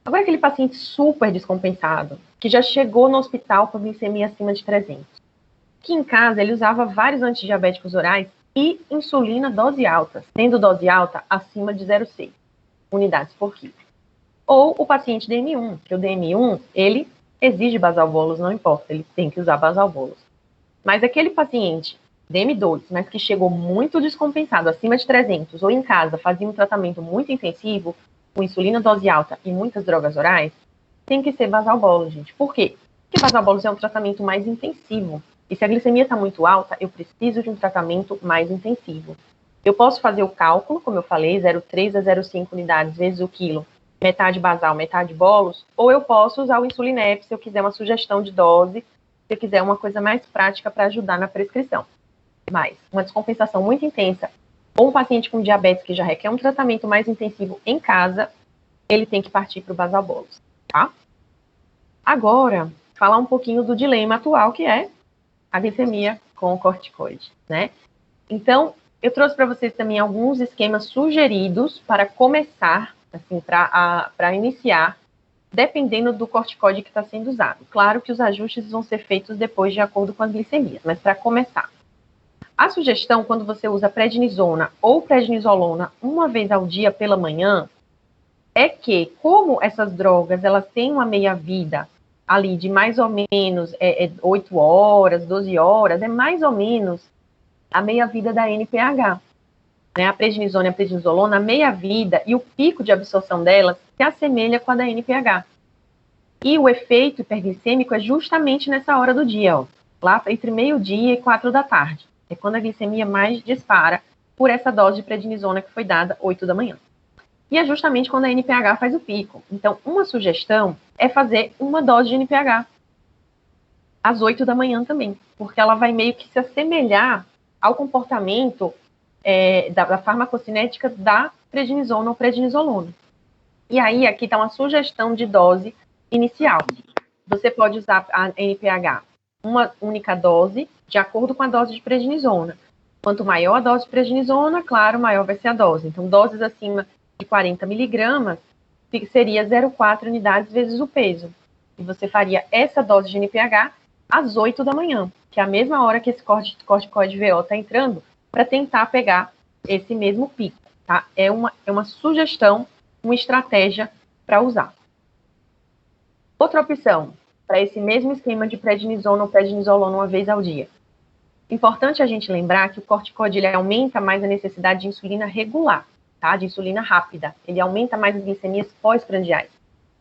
Agora, aquele paciente super descompensado, que já chegou no hospital com glicemia acima de 300, que em casa ele usava vários antidiabéticos orais e insulina dose alta, sendo dose alta acima de 0,6 unidades por quilo. Ou o paciente DM1, que o DM1, ele exige basal bolus, não importa, ele tem que usar basal bolus. Mas aquele paciente DM2, mas que chegou muito descompensado, acima de 300, ou em casa fazia um tratamento muito intensivo, com insulina dose alta e muitas drogas orais, tem que ser basal bolus, gente. Por quê? Porque basal bolus é um tratamento mais intensivo. E se a glicemia está muito alta, eu preciso de um tratamento mais intensivo. Eu posso fazer o cálculo, como eu falei, 0,3 a 0,5 unidades vezes o quilo, metade basal, metade bolos, ou eu posso usar o Insulinep se eu quiser uma sugestão de dose, se eu quiser uma coisa mais prática para ajudar na prescrição. Mas uma descompensação muito intensa, ou um paciente com diabetes que já requer um tratamento mais intensivo em casa, ele tem que partir para o basal bolus, tá? Agora, falar um pouquinho do dilema atual, que é a glicemia com o corticoide, né? Então, eu trouxe para vocês também alguns esquemas sugeridos para começar, assim, para iniciar, dependendo do corticoide que está sendo usado. Claro que os ajustes vão ser feitos depois de acordo com as glicemias, mas para começar. A sugestão, quando você usa prednisona ou prednisolona uma vez ao dia pela manhã, é que, como essas drogas elas têm uma meia-vida ali de mais ou menos 8 horas, 12 horas, é mais ou menos a meia-vida da NPH. Né? A prednisona e a prednisolona, a meia-vida e o pico de absorção delas se assemelha com a da NPH. E o efeito hiperglicêmico é justamente nessa hora do dia, ó, lá entre meio-dia e 4 da tarde. É quando a glicemia mais dispara por essa dose de prednisona que foi dada 8 da manhã. E é justamente quando a NPH faz o pico. Então, uma sugestão é fazer uma dose de NPH às 8 da manhã também, porque ela vai meio que se assemelhar ao comportamento da farmacocinética da prednisona ou prednisolona. E aí, aqui está uma sugestão de dose inicial. Você pode usar a NPH uma única dose, de acordo com a dose de prednisona. Quanto maior a dose de prednisona, claro, maior vai ser a dose. Então, doses acima de 40 miligramas seria 0,4 unidades vezes o peso. E você faria essa dose de NPH às 8 da manhã, que é a mesma hora que esse corticoide VO está entrando, para tentar pegar esse mesmo pico, tá? É uma sugestão, uma estratégia para usar. Outra opção, para esse mesmo esquema de prednisona ou prednisolona uma vez ao dia. Importante a gente lembrar que o corticoide ele aumenta mais a necessidade de insulina regular, tá? De insulina rápida. Ele aumenta mais as glicemias pós-prandiais.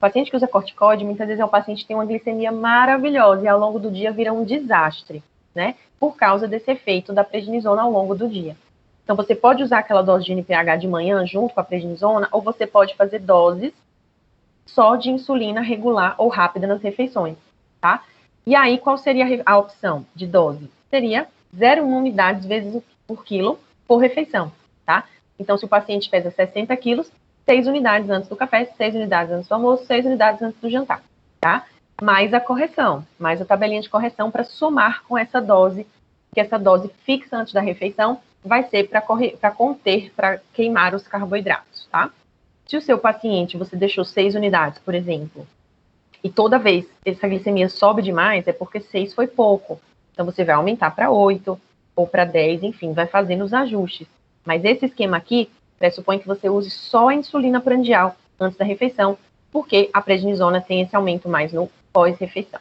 paciente que usa corticoide, muitas vezes é um paciente que tem uma glicemia maravilhosa e ao longo do dia vira um desastre, né? Por causa desse efeito da prednisona ao longo do dia. Então, você pode usar aquela dose de NPH de manhã junto com a prednisona, ou você pode fazer doses só de insulina regular ou rápida nas refeições, tá? E aí, qual seria a opção de dose? Seria 0,1 unidades vezes por quilo por refeição, tá? Então, se o paciente pesa 60 quilos, 6 unidades antes do café, 6 unidades antes do almoço, 6 unidades antes do jantar, tá? Mais a correção, mais a tabelinha de correção para somar com essa dose, que essa dose fixa antes da refeição vai ser para conter, para queimar os carboidratos, tá? Se o seu paciente, você deixou 6 unidades, por exemplo, e toda vez essa glicemia sobe demais, é porque 6 foi pouco. Então, você vai aumentar para 8 ou para 10, enfim, vai fazendo os ajustes. Mas esse esquema aqui pressupõe que você use só a insulina prandial antes da refeição, porque a prednisona tem esse aumento mais no pós-refeição.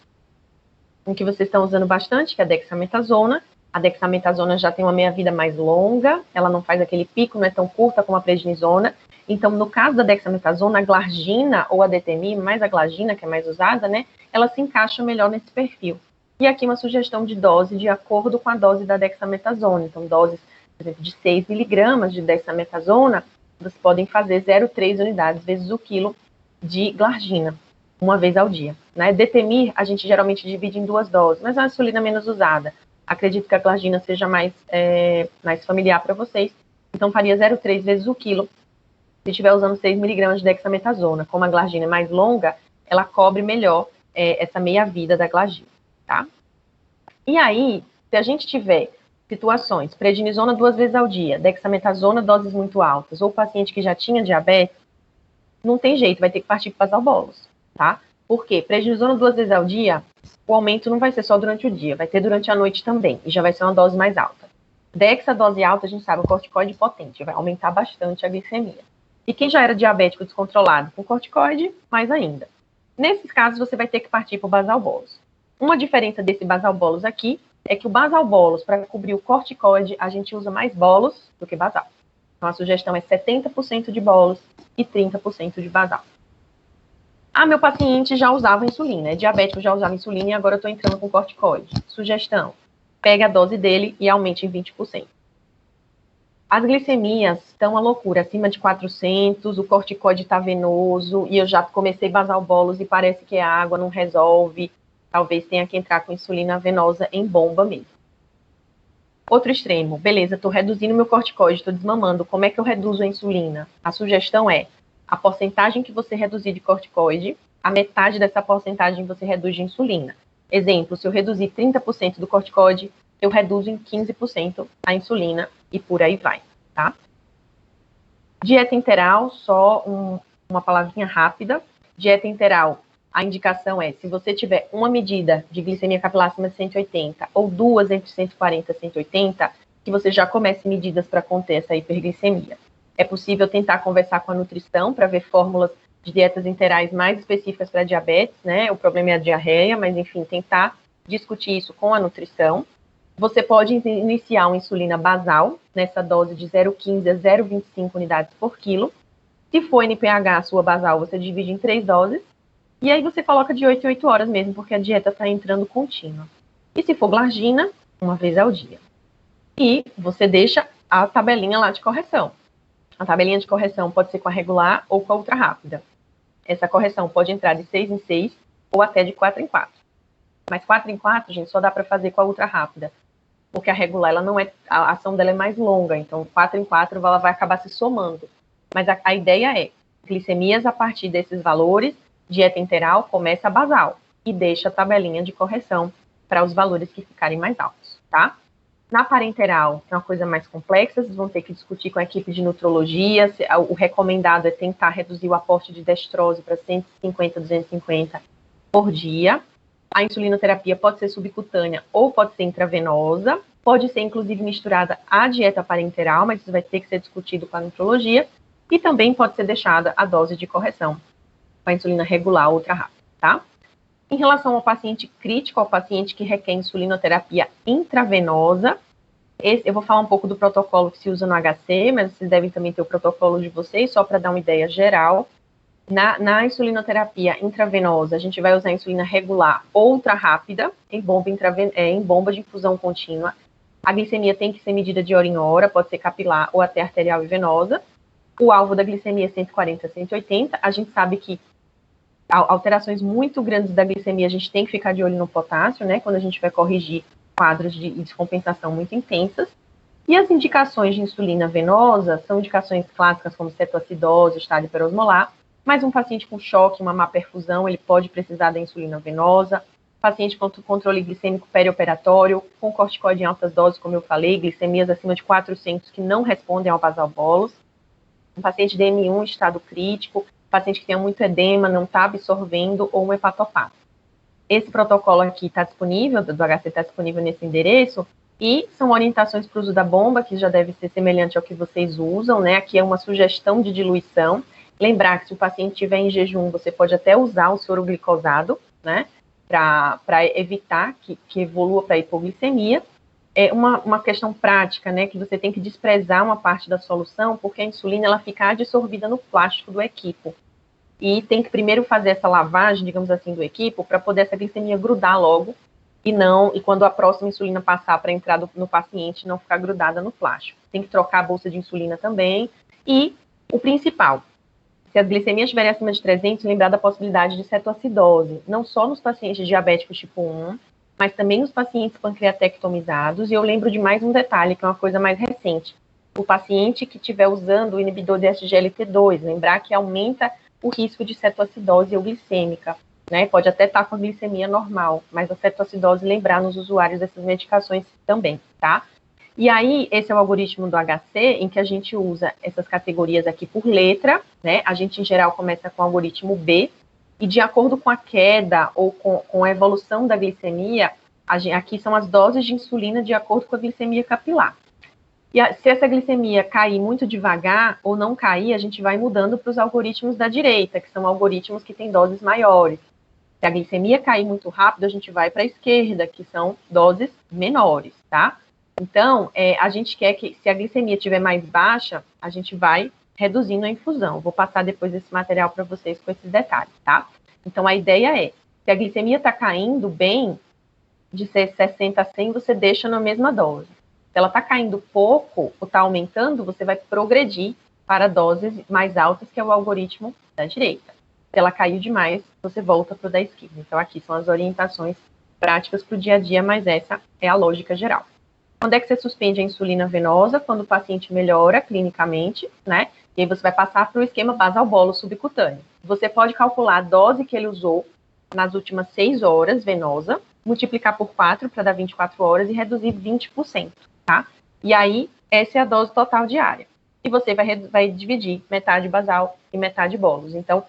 O que vocês estão usando bastante, que é a dexametasona. A dexametasona já tem uma meia-vida mais longa, ela não faz aquele pico, não é tão curta como a prednisona. Então, no caso da dexametasona, a glargina ou a detemir, mais a glargina, que é mais usada, né, ela se encaixa melhor nesse perfil. E aqui uma sugestão de dose de acordo com a dose da dexametasona. Então, doses, por exemplo, de 6 miligramas de dexametasona, vocês podem fazer 0,3 unidades vezes o quilo de glargina, uma vez ao dia. Né? Detemir, a gente geralmente divide em 2 doses, mas é uma insulina menos usada. Acredito que a glargina seja mais familiar para vocês. Então, faria 0,3 vezes o quilo se estiver usando 6 miligramas de dexametasona. Como a glargina é mais longa, ela cobre melhor essa meia-vida da glargina, tá? E aí, se a gente tiver situações, prednisona 2 vezes ao dia, dexametasona doses muito altas, ou paciente que já tinha diabetes, não tem jeito, vai ter que partir para basalbolos, tá? Por quê? Prednisona 2 vezes ao dia, o aumento não vai ser só durante o dia, vai ter durante a noite também, e já vai ser uma dose mais alta. Dexa, dose alta, a gente sabe, o corticoide potente, vai aumentar bastante a glicemia. E quem já era diabético descontrolado com corticoide, mais ainda. Nesses casos, você vai ter que partir para o basal bolus. Uma diferença desse basal bolus aqui é que o basal bolus, para cobrir o corticoide, a gente usa mais bolos do que basal. Então, a sugestão é 70% de bolos e 30% de basal. Ah, meu paciente já usava insulina, é diabético, já usava insulina e agora eu estou entrando com corticoide. Sugestão, pega a dose dele e aumente em 20%. As glicemias estão uma loucura, acima de 400, o corticoide está venoso, e eu já comecei basal bolos e parece que a água não resolve, talvez tenha que entrar com insulina venosa em bomba mesmo. Outro extremo, beleza, estou reduzindo meu corticoide, estou desmamando, como é que eu reduzo a insulina? A sugestão é, a porcentagem que você reduzir de corticoide, a metade dessa porcentagem você reduz de insulina. Exemplo, se eu reduzir 30% do corticoide, eu reduzo em 15% a insulina e por aí vai, tá? Dieta enteral, só uma palavrinha rápida. Dieta enteral, a indicação é, se você tiver uma medida de glicemia capilar acima de 180 ou 2 entre 140 e 180, que você já comece medidas para conter essa hiperglicemia. É possível tentar conversar com a nutrição para ver fórmulas de dietas enterais mais específicas para diabetes, né? O problema é a diarreia, mas enfim, tentar discutir isso com a nutrição. Você pode iniciar uma insulina basal, nessa dose de 0,15 a 0,25 unidades por quilo. Se for NPH, a sua basal, você divide em 3 doses. E aí você coloca de 8 em 8 horas mesmo, porque a dieta está entrando contínua. E se for glargina, uma vez ao dia. E você deixa a tabelinha lá de correção. A tabelinha de correção pode ser com a regular ou com a ultra rápida. Essa correção pode entrar de 6 em 6 ou até de 4 em 4. Mas 4 em 4, gente, só dá para fazer com a ultra rápida. Porque a regular, ela não é, a ação dela é mais longa, então 4 em 4 ela vai acabar se somando. Mas a ideia é, glicemias a partir desses valores, dieta enteral começa a basal e deixa a tabelinha de correção para os valores que ficarem mais altos, tá? Na parenteral, é uma coisa mais complexa, vocês vão ter que discutir com a equipe de nutrologia, o recomendado é tentar reduzir o aporte de destrose para 150, 250 por dia. A insulinoterapia pode ser subcutânea ou pode ser intravenosa, pode ser inclusive misturada à dieta parenteral, mas isso vai ter que ser discutido com a nutrologia, e também pode ser deixada a dose de correção com a insulina regular ou ultra rápida, tá? Em relação ao paciente crítico, ao paciente que requer insulinoterapia intravenosa, eu vou falar um pouco do protocolo que se usa no HC, mas vocês devem também ter o protocolo de vocês, só para dar uma ideia geral. Na insulinoterapia intravenosa, a gente vai usar a insulina regular ou ultra rápida, em bomba de infusão contínua. A glicemia tem que ser medida de hora em hora, pode ser capilar ou até arterial e venosa. O alvo da glicemia é 140 a 180. A gente sabe que alterações muito grandes da glicemia, a gente tem que ficar de olho no potássio, né? Quando a gente vai corrigir quadros de descompensação muito intensas. E as indicações de insulina venosa são indicações clássicas como cetoacidose, estado hiperosmolar, mas um paciente com choque, uma má perfusão, ele pode precisar da insulina venosa. Paciente com controle glicêmico perioperatório, com corticoide em altas doses, como eu falei, glicemias acima de 400 que não respondem ao vasobolos. Um paciente de M1 estado crítico, paciente que tem muito edema, não está absorvendo, ou um hepatopato. Esse protocolo aqui está disponível, do HC está disponível nesse endereço, e são orientações para o uso da bomba, que já deve ser semelhante ao que vocês usam, né? Aqui é uma sugestão de diluição. Lembrar que se o paciente estiver em jejum, você pode até usar o soro glicosado, né? Para evitar que evolua para hipoglicemia. É uma questão prática, né? Que você tem que desprezar uma parte da solução, porque a insulina ela fica adsorvida no plástico do equipo. E tem que primeiro fazer essa lavagem, digamos assim, do equipo, para poder essa glicemia grudar logo, e quando a próxima insulina passar para entrar no paciente, não ficar grudada no plástico. Tem que trocar a bolsa de insulina também. E o principal, se as glicemias estiverem acima de 300, lembrar da possibilidade de cetoacidose, não só nos pacientes diabéticos tipo 1, mas também nos pacientes pancreatectomizados. E eu lembro de mais um detalhe, que é uma coisa mais recente. O paciente que estiver usando o inibidor de SGLT2, lembrar que aumenta o risco de cetoacidose euglicêmica, né? Pode até estar com a glicemia normal, mas a cetoacidose lembrar nos usuários dessas medicações também, tá? E aí, esse é o algoritmo do HC, em que a gente usa essas categorias aqui por letra, né? A gente, em geral, começa com o algoritmo B, e de acordo com a queda ou com a evolução da glicemia, aqui são as doses de insulina de acordo com a glicemia capilar. E se essa glicemia cair muito devagar ou não cair, a gente vai mudando para os algoritmos da direita, que são algoritmos que têm doses maiores. Se a glicemia cair muito rápido, a gente vai para a esquerda, que são doses menores, tá? Então, a gente quer que, se a glicemia estiver mais baixa, a gente vai reduzindo a infusão. Vou passar depois esse material para vocês com esses detalhes, tá? Então, a ideia é, se a glicemia está caindo bem, de 60 a 100, você deixa na mesma dose. Se ela está caindo pouco ou está aumentando, você vai progredir para doses mais altas, que é o algoritmo da direita. Se ela caiu demais, você volta para o da esquerda. Então, aqui são as orientações práticas para o dia a dia, mas essa é a lógica geral. Quando é que você suspende a insulina venosa? Quando o paciente melhora clinicamente, né? E aí você vai passar para o esquema basal-bolo subcutâneo. Você pode calcular a dose que ele usou nas últimas 6 horas venosa, multiplicar por 4 para dar 24 horas e reduzir 20%, tá? E aí, essa é a dose total diária. E você vai dividir metade basal e metade bolos. Então,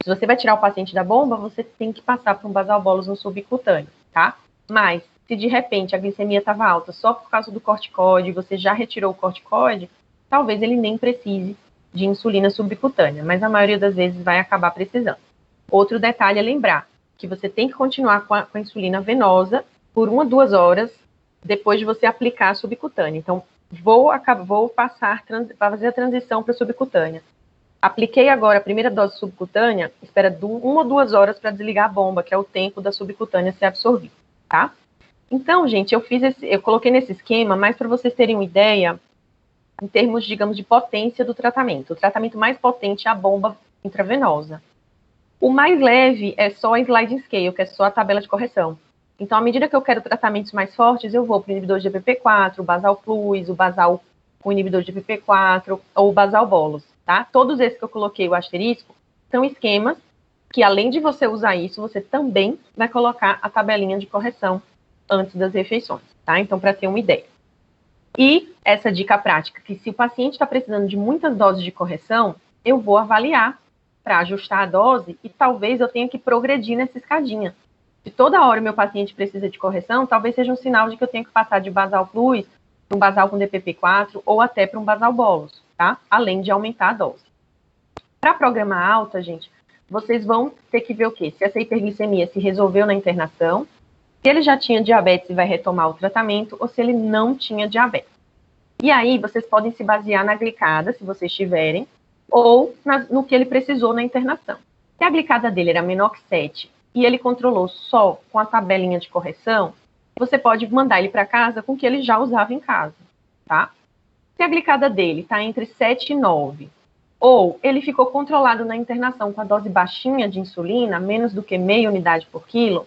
se você vai tirar o paciente da bomba, você tem que passar para um basal bolos no subcutâneo, tá? Mas, se de repente a glicemia estava alta só por causa do corticoide, você já retirou o corticoide, talvez ele nem precise de insulina subcutânea, mas a maioria das vezes vai acabar precisando. Outro detalhe é lembrar que você tem que continuar com a insulina venosa por 1 a 2 horas depois de você aplicar a subcutânea. Então, vou fazer a transição para a subcutânea. Apliquei agora a primeira dose subcutânea, espera 1 ou 2 horas para desligar a bomba, que é o tempo da subcutânea ser absorvida, tá? Então, gente, eu coloquei nesse esquema, mais para vocês terem uma ideia, em termos, digamos, de potência do tratamento. O tratamento mais potente é a bomba intravenosa. O mais leve é só a sliding scale, que é só a tabela de correção. Então, à medida que eu quero tratamentos mais fortes, eu vou para o inibidor de GPP4, o basal plus, o basal com inibidor de GPP4 ou o basal bolos, tá? Todos esses que eu coloquei o asterisco são esquemas que, além de você usar isso, você também vai colocar a tabelinha de correção antes das refeições, tá? Então, para ter uma ideia. E essa dica prática, que se o paciente está precisando de muitas doses de correção, eu vou avaliar para ajustar a dose e talvez eu tenha que progredir nessa escadinha. Se toda hora o meu paciente precisa de correção, talvez seja um sinal de que eu tenho que passar de basal plus para um basal com DPP4 ou até para um basal bolos, tá? Além de aumentar a dose. Para programa alta, gente, vocês vão ter que ver o quê? Se essa hiperglicemia se resolveu na internação, se ele já tinha diabetes e vai retomar o tratamento, ou se ele não tinha diabetes. E aí, vocês podem se basear na glicada, se vocês tiverem, ou no que ele precisou na internação. Se a glicada dele era menor que 7 e ele controlou só com a tabelinha de correção, você pode mandar ele para casa com o que ele já usava em casa, tá? Se a glicada dele está entre 7 e 9, ou ele ficou controlado na internação com a dose baixinha de insulina, menos do que meia unidade por quilo,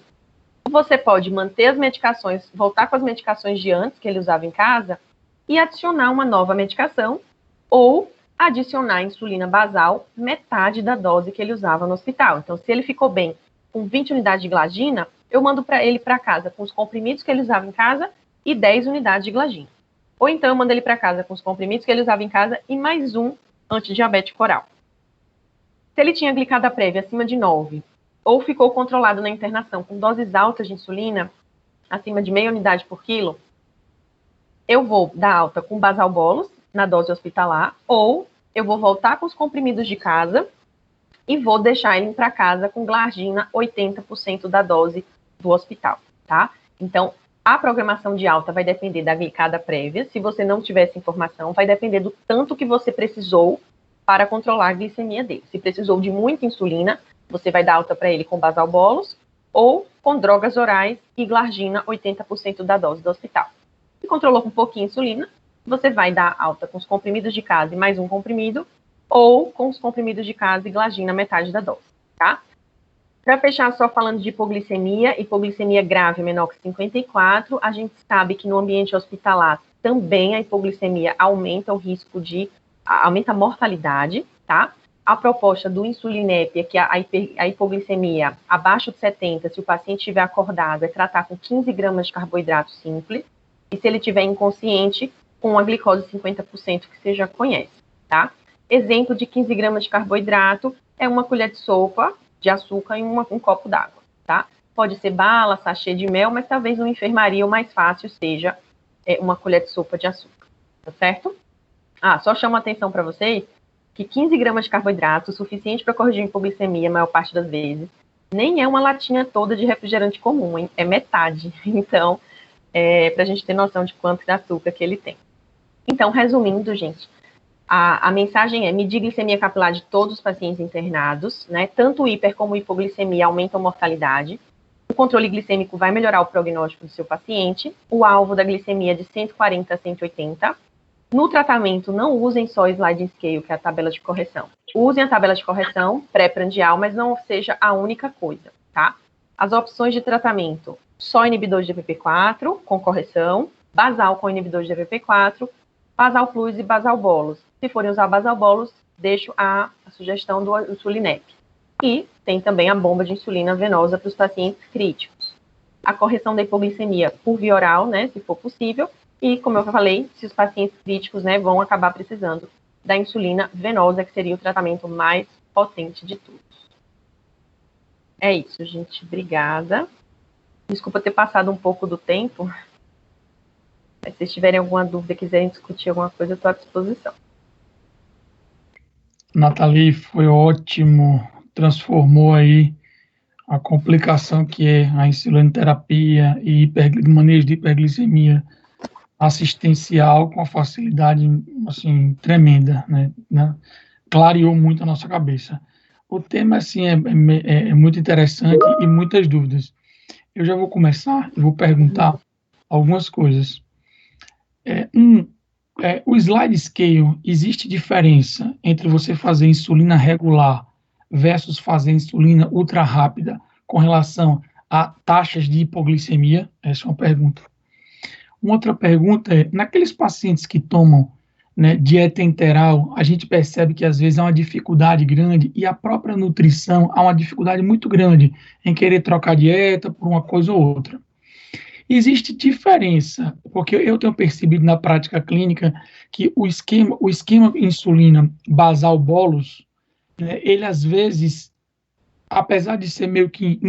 você pode manter as medicações, voltar com as medicações de antes que ele usava em casa e adicionar uma nova medicação, ou adicionar insulina basal, metade da dose que ele usava no hospital. Então, se ele ficou bem com 20 unidades de glagina, eu mando para ele para casa com os comprimidos que ele usava em casa e 10 unidades de glagina. Ou então eu mando ele para casa com os comprimidos que ele usava em casa e mais um antidiabético oral. Se ele tinha glicada prévia acima de 9, ou ficou controlado na internação com doses altas de insulina, acima de meia unidade por quilo, eu vou dar alta com basal bolos na dose hospitalar, ou eu vou voltar com os comprimidos de casa e vou deixar ele para casa com glargina 80% da dose do hospital, tá? Então, a programação de alta vai depender da glicada prévia. Se você não tiver essa informação, vai depender do tanto que você precisou para controlar a glicemia dele. Se precisou de muita insulina, você vai dar alta para ele com basal bolos ou com drogas orais e glargina 80% da dose do hospital. Se controlou com pouquinha insulina, você vai dar alta com os comprimidos de casa e mais um comprimido, ou com os comprimidos de casa e glargina metade da dose, tá? Para fechar, só falando de hipoglicemia grave menor que 54, a gente sabe que no ambiente hospitalar também a hipoglicemia aumenta o risco aumenta a mortalidade, tá? A proposta do Insulinep é que a hipoglicemia abaixo de 70, se o paciente estiver acordado, é tratar com 15 gramas de carboidrato simples, e se ele estiver inconsciente, com a glicose 50% que você já conhece, tá? Exemplo de 15 gramas de carboidrato é uma colher de sopa de açúcar em um copo d'água, tá? Pode ser bala, sachê de mel, mas talvez uma enfermaria o mais fácil seja uma colher de sopa de açúcar, tá certo? Só chamo a atenção para vocês que 15 gramas de carboidrato, o suficiente para corrigir a hipoglicemia a maior parte das vezes, nem é uma latinha toda de refrigerante comum, hein? É metade. Então, para a gente ter noção de quanto de açúcar que ele tem. Então, resumindo, gente, a mensagem é medir glicemia capilar de todos os pacientes internados, né? Tanto hiper como hipoglicemia aumentam a mortalidade. O controle glicêmico vai melhorar o prognóstico do seu paciente. O alvo da glicemia é de 140 a 180. No tratamento, não usem só sliding scale, que é a tabela de correção. Usem a tabela de correção pré-prandial, mas não seja a única coisa, tá? As opções de tratamento, só inibidores de DPP4 com correção, basal com inibidores de DPP4, basal plus e basal bolos. Se forem usar basal bolos, deixo a sugestão do Insulinep. E tem também a bomba de insulina venosa para os pacientes críticos. A correção da hipoglicemia por via oral, né, se for possível. E, como eu falei, se os pacientes críticos, né, vão acabar precisando da insulina venosa, que seria o tratamento mais potente de todos. É isso, gente. Obrigada. Desculpa ter passado um pouco do tempo. Mas se vocês tiverem alguma dúvida, quiserem discutir alguma coisa, eu estou à disposição. Nathalie, foi ótimo. Transformou aí a complicação que é a insulinoterapia e manejo de hiperglicemia assistencial com a facilidade, assim, tremenda, né? Clareou muito a nossa cabeça. O tema, assim, é muito interessante e muitas dúvidas. Eu já vou começar, eu vou perguntar algumas coisas. O slide scale, existe diferença entre você fazer insulina regular versus fazer insulina ultra rápida com relação a taxas de hipoglicemia? Essa é uma pergunta. Uma outra pergunta é, naqueles pacientes que tomam, né, dieta enteral, a gente percebe que às vezes há uma dificuldade grande e a própria nutrição há uma dificuldade muito grande em querer trocar dieta por uma coisa ou outra. Existe diferença, porque eu tenho percebido na prática clínica que o esquema insulina basal bolos, né, ele às vezes, apesar de ser meio que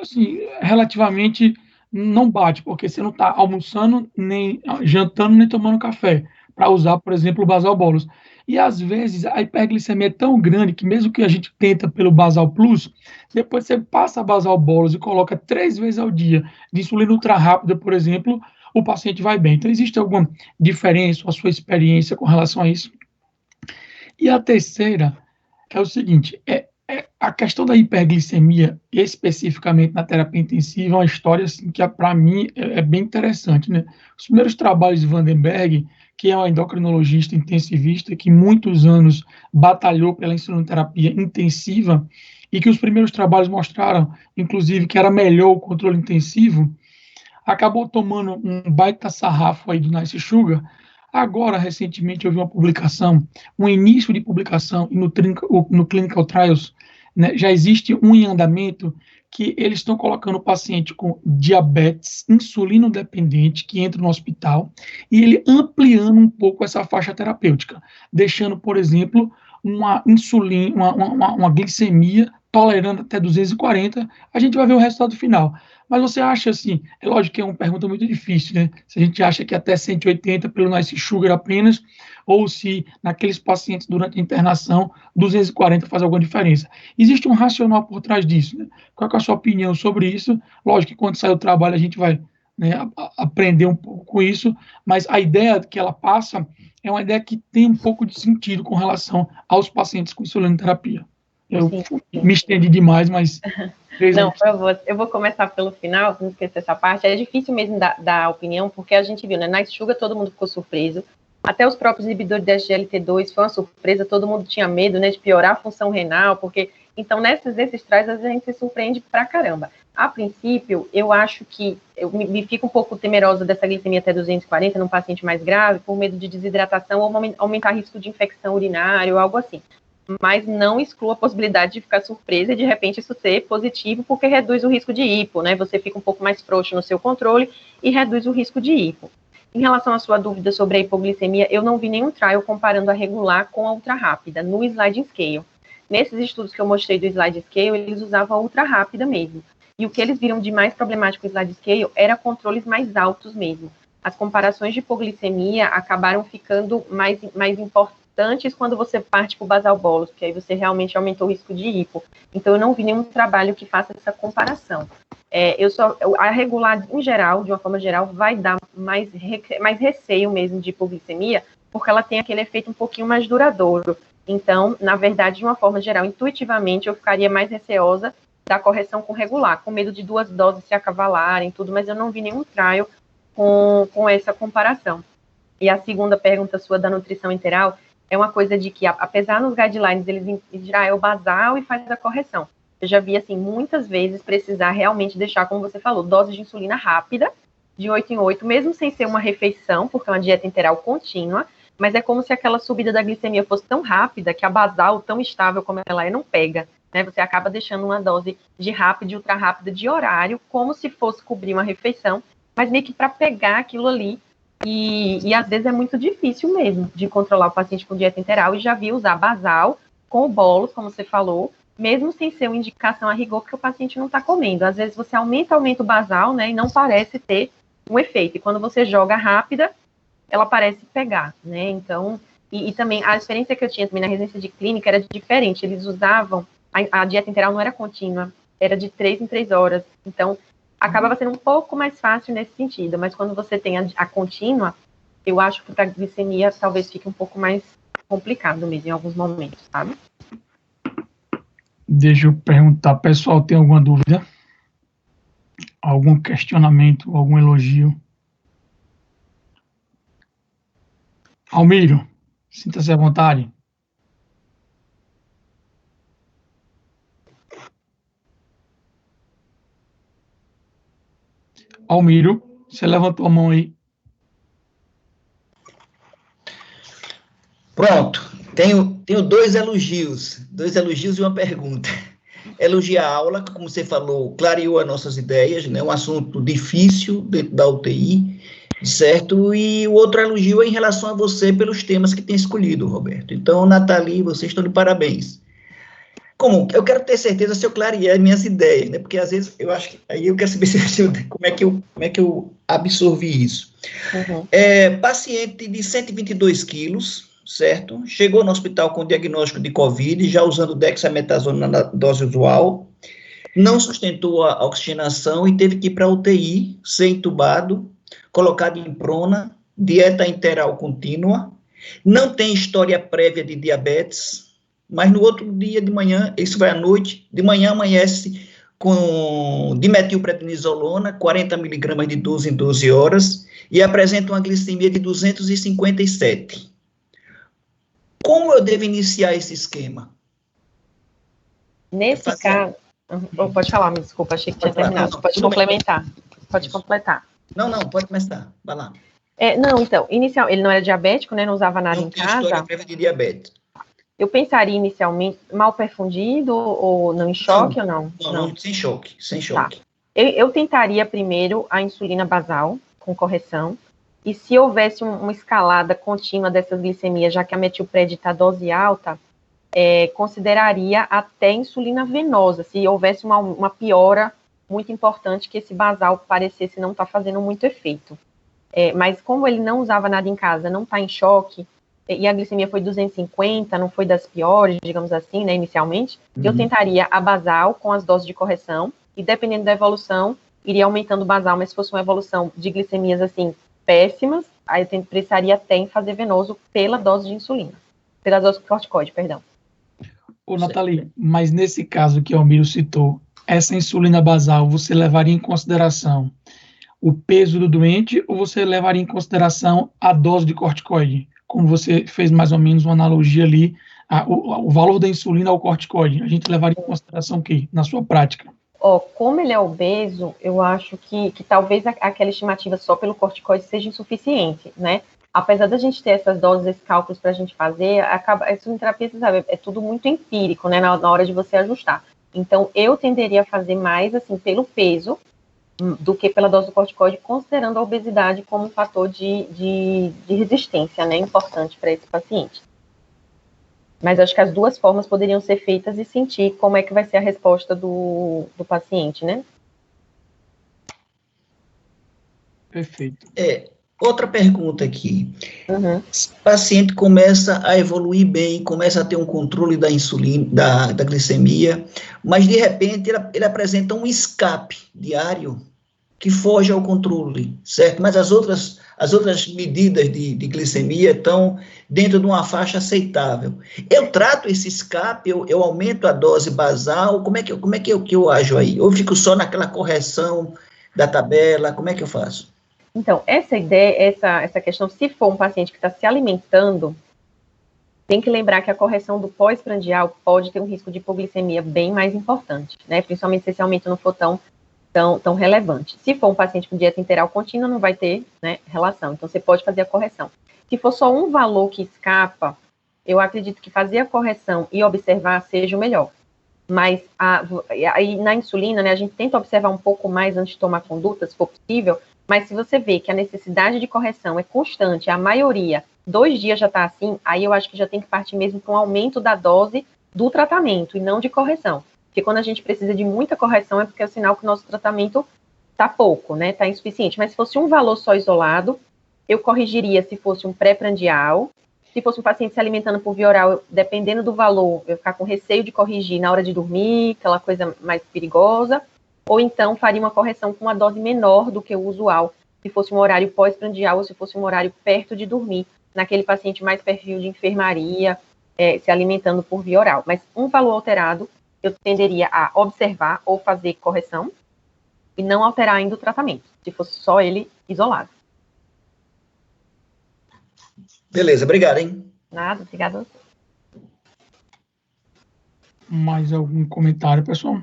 assim, relativamente não bate, porque você não está almoçando, nem jantando, nem tomando café, para usar, por exemplo, o basal bolos. E, às vezes, a hiperglicemia é tão grande que, mesmo que a gente tenta pelo basal plus, depois você passa a basal bolos e coloca 3 vezes ao dia de insulina ultra rápida, por exemplo, o paciente vai bem. Então, existe alguma diferença, a sua experiência com relação a isso? E a terceira é o seguinte, a questão da hiperglicemia, especificamente na terapia intensiva, é uma história assim, que, para mim, é bem interessante, né? Os primeiros trabalhos de Vandenberg, que é um endocrinologista intensivista, que muitos anos batalhou pela insulinoterapia intensiva, e que os primeiros trabalhos mostraram, inclusive, que era melhor o controle intensivo, acabou tomando um baita sarrafo aí do Nice Sugar. Agora, recentemente, eu vi uma publicação, um início de publicação no Clinical Trials, né, já existe um em andamento que eles estão colocando o paciente com diabetes insulino dependente que entra no hospital e ele ampliando um pouco essa faixa terapêutica, deixando, por exemplo, uma insulina, uma glicemia tolerando até 240, a gente vai ver o resultado final. Mas você acha assim, é lógico que é uma pergunta muito difícil, né? Se a gente acha que até 180 pelo Nice Sugar apenas, ou se naqueles pacientes durante a internação 240 faz alguma diferença. Existe um racional por trás disso, né? Qual é a sua opinião sobre isso? Lógico que quando sai do trabalho a gente vai, né, aprender um pouco com isso, mas a ideia que ela passa é uma ideia que tem um pouco de sentido com relação aos pacientes com insulinoterapia. Eu Sim, sim. me estendi demais, mas Não, eu vou começar pelo final, não esquecer essa parte. É difícil mesmo dar opinião, porque a gente viu, né? Na Sugar todo mundo ficou surpreso. Até os próprios inibidores da SGLT2 foi uma surpresa, todo mundo tinha medo, né, de piorar a função renal, porque... Então, nesses trials, a gente se surpreende pra caramba. A princípio, eu acho que... Eu me fico um pouco temerosa dessa glicemia até 240 num paciente mais grave, por medo de desidratação ou aumentar risco de infecção urinária ou algo assim. Mas não exclua a possibilidade de ficar surpresa e de repente isso ser positivo, porque reduz o risco de hipo, né? Você fica um pouco mais frouxo no seu controle e reduz o risco de hipo. Em relação à sua dúvida sobre a hipoglicemia, eu não vi nenhum trial comparando a regular com a ultra rápida no sliding scale. Nesses estudos que eu mostrei do slide scale, eles usavam a ultra rápida mesmo. E o que eles viram de mais problemático no slide scale era controles mais altos mesmo. As comparações de hipoglicemia acabaram ficando mais importantes quando você parte para o basal bolus, porque aí você realmente aumentou o risco de hipo. Então, eu não vi nenhum trabalho que faça essa comparação. A regular, em geral, de uma forma geral, vai dar mais receio mesmo de hipoglicemia, porque ela tem aquele efeito um pouquinho mais duradouro. Então, na verdade, de uma forma geral, intuitivamente, eu ficaria mais receosa da correção com regular, com medo de 2 doses se acavalarem, tudo, mas eu não vi nenhum trial com essa comparação. E a segunda pergunta sua da nutrição enteral é uma coisa de que, apesar nos guidelines, eles já é o basal e faz a correção. Eu já vi, assim, muitas vezes precisar realmente deixar, como você falou, dose de insulina rápida, de 8 em 8, mesmo sem ser uma refeição, porque é uma dieta enteral contínua, mas é como se aquela subida da glicemia fosse tão rápida que a basal, tão estável como ela é, não pega. Né? Você acaba deixando uma dose de rápida e ultra rápida de horário, como se fosse cobrir uma refeição, mas meio que para pegar aquilo ali. E às vezes é muito difícil mesmo de controlar o paciente com dieta enteral, e já vi usar basal com o bolos, como você falou, mesmo sem ser uma indicação a rigor, porque o paciente não está comendo. Às vezes você aumenta o basal, né, e não parece ter um efeito. E quando você joga rápida, ela parece pegar, né? Então, e também a experiência que eu tinha também na residência de clínica era diferente. Eles usavam, a dieta enteral não era contínua, era de 3 em 3 horas. Então, acabava sendo um pouco mais fácil nesse sentido, mas quando você tem a contínua, eu acho que para a glicemia talvez fique um pouco mais complicado mesmo em alguns momentos, sabe? Deixa eu perguntar, pessoal, tem alguma dúvida? Algum questionamento, algum elogio? Almiro, sinta-se à vontade. Almiro, você levantou a mão aí. Pronto, tenho 2 elogios e uma pergunta. Elogiar a aula, que, como você falou, clareou as nossas ideias, né? Um assunto difícil dentro da UTI, certo? E o outro elogio é em relação a você pelos temas que tem escolhido, Roberto. Então, Nathalie, vocês estão de parabéns. Como? Eu quero ter certeza se eu clareei as minhas ideias, né? Porque às vezes eu acho que aí eu quero saber como é que eu absorvi isso. Uhum. Paciente de 122 quilos, certo? Chegou no hospital com diagnóstico de Covid, já usando dexametasona na dose usual, não sustentou a oxigenação e teve que ir para a UTI, ser entubado, colocado em prona, dieta enteral contínua, Não tem história prévia de diabetes, mas no outro dia de manhã, isso vai à noite, de manhã amanhece com dimetilprednisolona, 40 miligramas de 12 em 12 horas, e apresenta uma glicemia de 257. Como eu devo iniciar esse esquema? Nesse caso... Pode falar, me desculpa, achei que tinha terminado. Pode complementar. Pode completar. Não, pode começar. Vai lá. Não, então, ele não era diabético, né? Não usava nada em casa. Não tem história prévia de diabetes. Eu pensaria inicialmente mal perfundido ou não em choque ou não? Não, sem choque, sem choque. Tá. Eu tentaria primeiro a insulina basal, com correção, e se houvesse uma escalada contínua dessas glicemias, já que a metilpred está dose alta, consideraria até insulina venosa, se houvesse uma piora muito importante, que esse basal parecesse não estar fazendo muito efeito. Mas como ele não usava nada em casa, não está em choque, e a glicemia foi 250, não foi das piores, digamos assim, né, inicialmente, eu tentaria a basal com as doses de correção, e dependendo da evolução, iria aumentando o basal, mas se fosse uma evolução de glicemias, assim, péssimas, aí eu precisaria até em fazer venoso pela dose de insulina, pela dose de corticoide, perdão. Ô, Nathalie, mas nesse caso que o Almiro citou, essa insulina basal, você levaria em consideração o peso do doente ou você levaria em consideração a dose de corticoide? Como você fez mais ou menos uma analogia ali, o valor da insulina ao corticoide, a gente levaria em consideração o quê, na sua prática? Como ele é obeso, eu acho que talvez aquela estimativa só pelo corticoide seja insuficiente, né? Apesar da gente ter essas doses, esses cálculos para a gente fazer, a insulinoterapia, você sabe, é tudo muito empírico, né, na hora de você ajustar. Então, eu tenderia a fazer mais, assim, pelo peso do que pela dose do corticoide, considerando a obesidade como um fator de resistência, né, importante para esse paciente. Mas acho que as duas formas poderiam ser feitas e sentir como é que vai ser a resposta do paciente, né? Perfeito. Outra pergunta aqui. Se o paciente começa a evoluir bem, começa a ter um controle da insulina, da glicemia, mas de repente ele apresenta um escape diário que foge ao controle, certo? Mas as outras medidas de glicemia estão dentro de uma faixa aceitável. Eu trato esse escape, eu aumento a dose basal, como é que eu ajo aí? Ou fico só naquela correção da tabela, como é que eu faço? Então, essa ideia, essa questão, se for um paciente que está se alimentando, tem que lembrar que a correção do pós-prandial pode ter um risco de hipoglicemia bem mais importante, né? Principalmente se esse aumento não for tão relevante. Se for um paciente com dieta interal contínua, não vai ter, né, relação. Então, você pode fazer a correção. Se for só um valor que escapa, eu acredito que fazer a correção e observar seja o melhor. Mas aí na insulina, né, a gente tenta observar um pouco mais antes de tomar conduta, se for possível, mas se você vê que a necessidade de correção é constante, a maioria, 2 dias já está assim, aí eu acho que já tem que partir mesmo para um aumento da dose do tratamento e não de correção. Porque quando a gente precisa de muita correção é porque é o sinal que o nosso tratamento está pouco, né, está insuficiente. Mas se fosse um valor só isolado, eu corrigiria se fosse um pré-prandial. Se fosse um paciente se alimentando por via oral, dependendo do valor, eu ficar com receio de corrigir na hora de dormir, aquela coisa mais perigosa, ou então faria uma correção com uma dose menor do que o usual, se fosse um horário pós-prandial ou se fosse um horário perto de dormir, naquele paciente mais perfil de enfermaria, se alimentando por via oral. Mas um valor alterado, eu tenderia a observar ou fazer correção e não alterar ainda o tratamento, se fosse só ele isolado. Beleza, obrigado, hein? Nada, obrigada a você. Mais algum comentário, pessoal?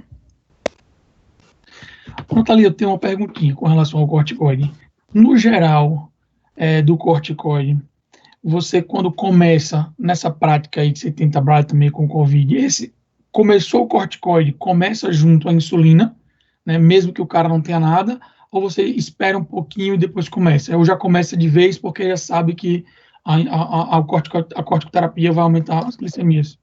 Nathalie, eu tenho uma perguntinha com relação ao corticoide. No geral, do corticoide, você, quando começa nessa prática aí que você tem trabalhado também com Covid, começou o corticoide, começa junto à insulina, né, mesmo que o cara não tenha nada, ou você espera um pouquinho e depois começa? Ou já começa de vez porque já sabe que a corticoterapia vai aumentar as glicemias?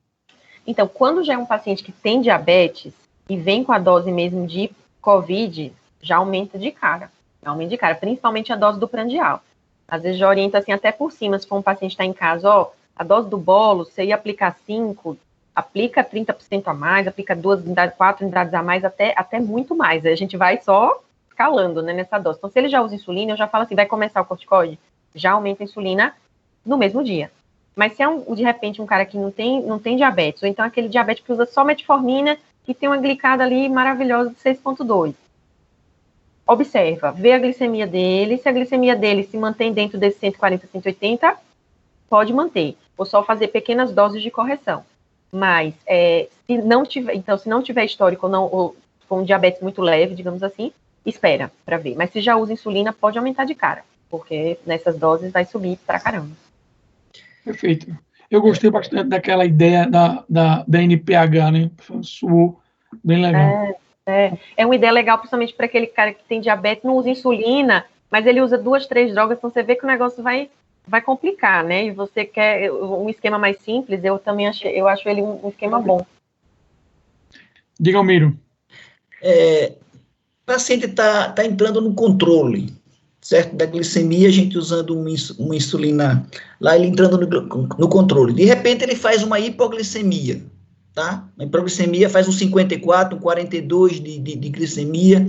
Então, quando já é um paciente que tem diabetes e vem com a dose mesmo de Covid, já aumenta de cara, principalmente a dose do prandial. Às vezes já orienta assim até por cima, se for um paciente que está em casa, a dose do bolo, você ia aplicar 5, aplica 30% a mais, aplica 2 unidades, 4 unidades a mais, até muito mais. Aí a gente vai só escalando, né, nessa dose. Então, se ele já usa insulina, eu já falo assim, vai começar o corticoide, já aumenta a insulina no mesmo dia. Mas se é, de repente, um cara que não tem diabetes, ou então aquele diabético que usa só metformina, que tem uma glicada ali maravilhosa de 6,2. Observa, vê a glicemia dele, se a glicemia dele se mantém dentro desse 140, 180, pode manter, ou só fazer pequenas doses de correção. Mas, se não tiver histórico ou com um diabetes muito leve, digamos assim, espera para ver. Mas se já usa insulina, pode aumentar de cara, porque nessas doses vai subir pra caramba. Perfeito. Eu gostei bastante daquela ideia da NPH, né? Soou bem legal. É uma ideia legal, principalmente para aquele cara que tem diabetes, não usa insulina, mas ele usa 2, 3 drogas, então você vê que o negócio vai complicar, né? E você quer um esquema mais simples, eu acho ele um esquema bom. Diga, Almiro. O paciente está entrando no controle, certo? Da glicemia, a gente usando uma insulina lá, ele entrando no controle. De repente, ele faz uma hipoglicemia, tá? A hipoglicemia faz um 54, um 42 de glicemia.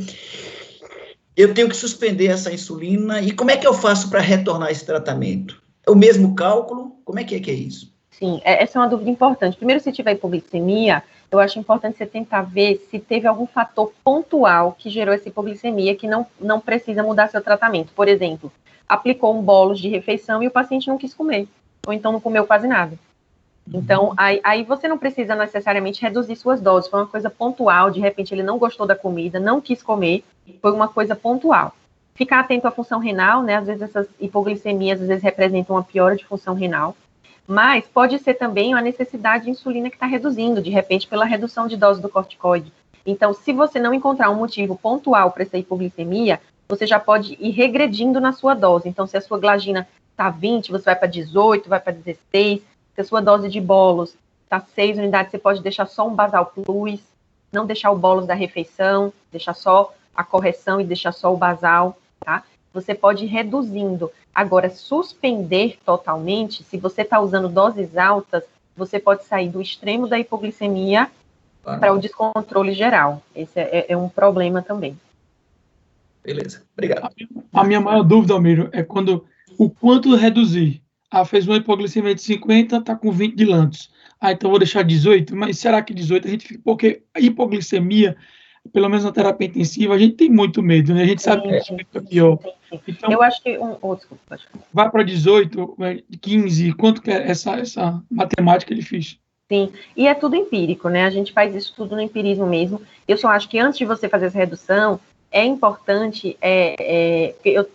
Eu tenho que suspender essa insulina. E como é que eu faço para retornar esse tratamento? É o mesmo cálculo? Como é que é isso? Sim, essa é uma dúvida importante. Primeiro, se tiver hipoglicemia, eu acho importante você tentar ver se teve algum fator pontual que gerou essa hipoglicemia que não precisa mudar seu tratamento. Por exemplo, aplicou um bolos de refeição e o paciente não quis comer, ou então não comeu quase nada. Então, aí você não precisa necessariamente reduzir suas doses, foi uma coisa pontual, de repente ele não gostou da comida, não quis comer, foi uma coisa pontual. Ficar atento à função renal, né, às vezes essas hipoglicemias, às vezes representam uma piora de função renal, mas pode ser também a necessidade de insulina que está reduzindo, de repente pela redução de dose do corticoide. Então, se você não encontrar um motivo pontual para essa hipoglicemia, você já pode ir regredindo na sua dose. Então, se a sua glagina está 20, você vai para 18, vai para 16, se a sua dose de bolos está 6 unidades, você pode deixar só um basal plus, não deixar o bolos da refeição, deixar só a correção e deixar só o basal, tá? Você pode ir reduzindo. Agora, suspender totalmente, se você está usando doses altas, você pode sair do extremo da hipoglicemia para o descontrole geral. Esse é um problema também. Beleza, obrigado. A minha maior dúvida, Almiro, é o quanto reduzir. Fez uma hipoglicemia de 50, está com 20 de lantos. Então vou deixar 18, mas será que 18 a gente fica... Porque a hipoglicemia, pelo menos na terapia intensiva, a gente tem muito medo, né? A gente sabe que é pior. Então, eu acho que... desculpa, pode falar. Vai para 18, 15, quanto que é essa matemática difícil? Sim, e é tudo empírico, né? A gente faz isso tudo no empirismo mesmo. Eu só acho que antes de você fazer essa redução, é importante,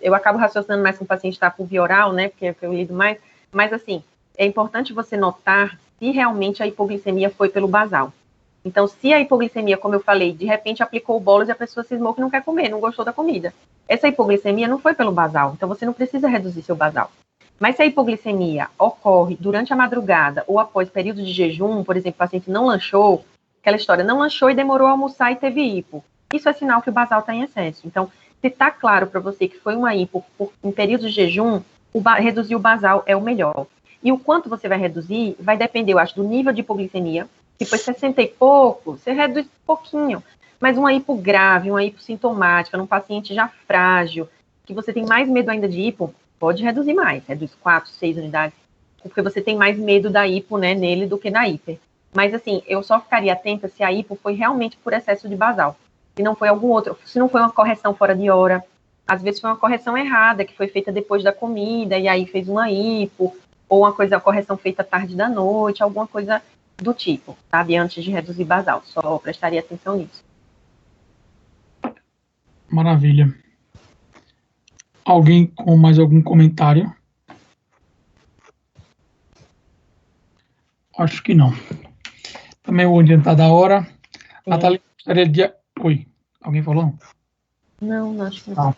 eu acabo raciocinando mais com o paciente está por via oral, né, porque eu lido mais, mas assim, é importante você notar se realmente a hipoglicemia foi pelo basal. Então, se a hipoglicemia, como eu falei, de repente aplicou o bolos e a pessoa cismou que não quer comer, não gostou da comida. Essa hipoglicemia não foi pelo basal, então você não precisa reduzir seu basal. Mas se a hipoglicemia ocorre durante a madrugada ou após período de jejum, por exemplo, o paciente não lanchou, aquela história, não lanchou e demorou a almoçar e teve hipo. Isso é sinal que o basal está em excesso. Então, se está claro para você que foi uma hipo em período de jejum, reduzir o basal é o melhor. E o quanto você vai reduzir vai depender, eu acho, do nível de hipoglicemia. Se foi 60 e pouco, você reduz pouquinho. Mas uma hipo grave, uma hipo sintomática, num paciente já frágil, que você tem mais medo ainda de hipo, pode reduzir mais. Reduz 4, 6 unidades. Porque você tem mais medo da hipo, né, nele do que na hiper. Mas, assim, eu só ficaria atenta se a hipo foi realmente por excesso de basal. Se não foi algum outro, se não foi uma correção fora de hora, às vezes foi uma correção errada, que foi feita depois da comida, e aí fez uma hipo, ou uma correção feita tarde da noite, alguma coisa do tipo, sabe, antes de reduzir basal, só prestaria atenção nisso. Maravilha. Alguém com mais algum comentário? Acho que não. Também vou adiantar da hora. Sim. Natália, gostaria de... Oi, alguém falou? Não, acho que não.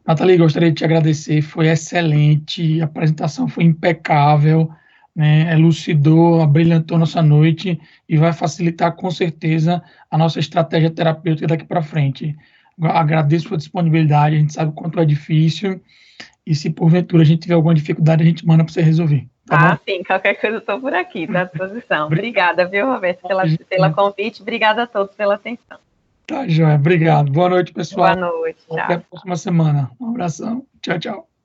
Natália, gostaria de te agradecer, foi excelente, a apresentação foi impecável, né? Elucidou, abrilhantou nossa noite e vai facilitar com certeza a nossa estratégia terapêutica daqui para frente. Agradeço a sua disponibilidade, a gente sabe o quanto é difícil e se porventura a gente tiver alguma dificuldade, a gente manda para você resolver. Tá bom? Sim, qualquer coisa eu estou por aqui, tá à disposição. Obrigada, viu, Roberto, pela convite, obrigada a todos pela atenção. Tá, joia, obrigado. Boa noite, pessoal. Boa noite, tchau. Até a próxima semana. Um abração. Tchau, tchau.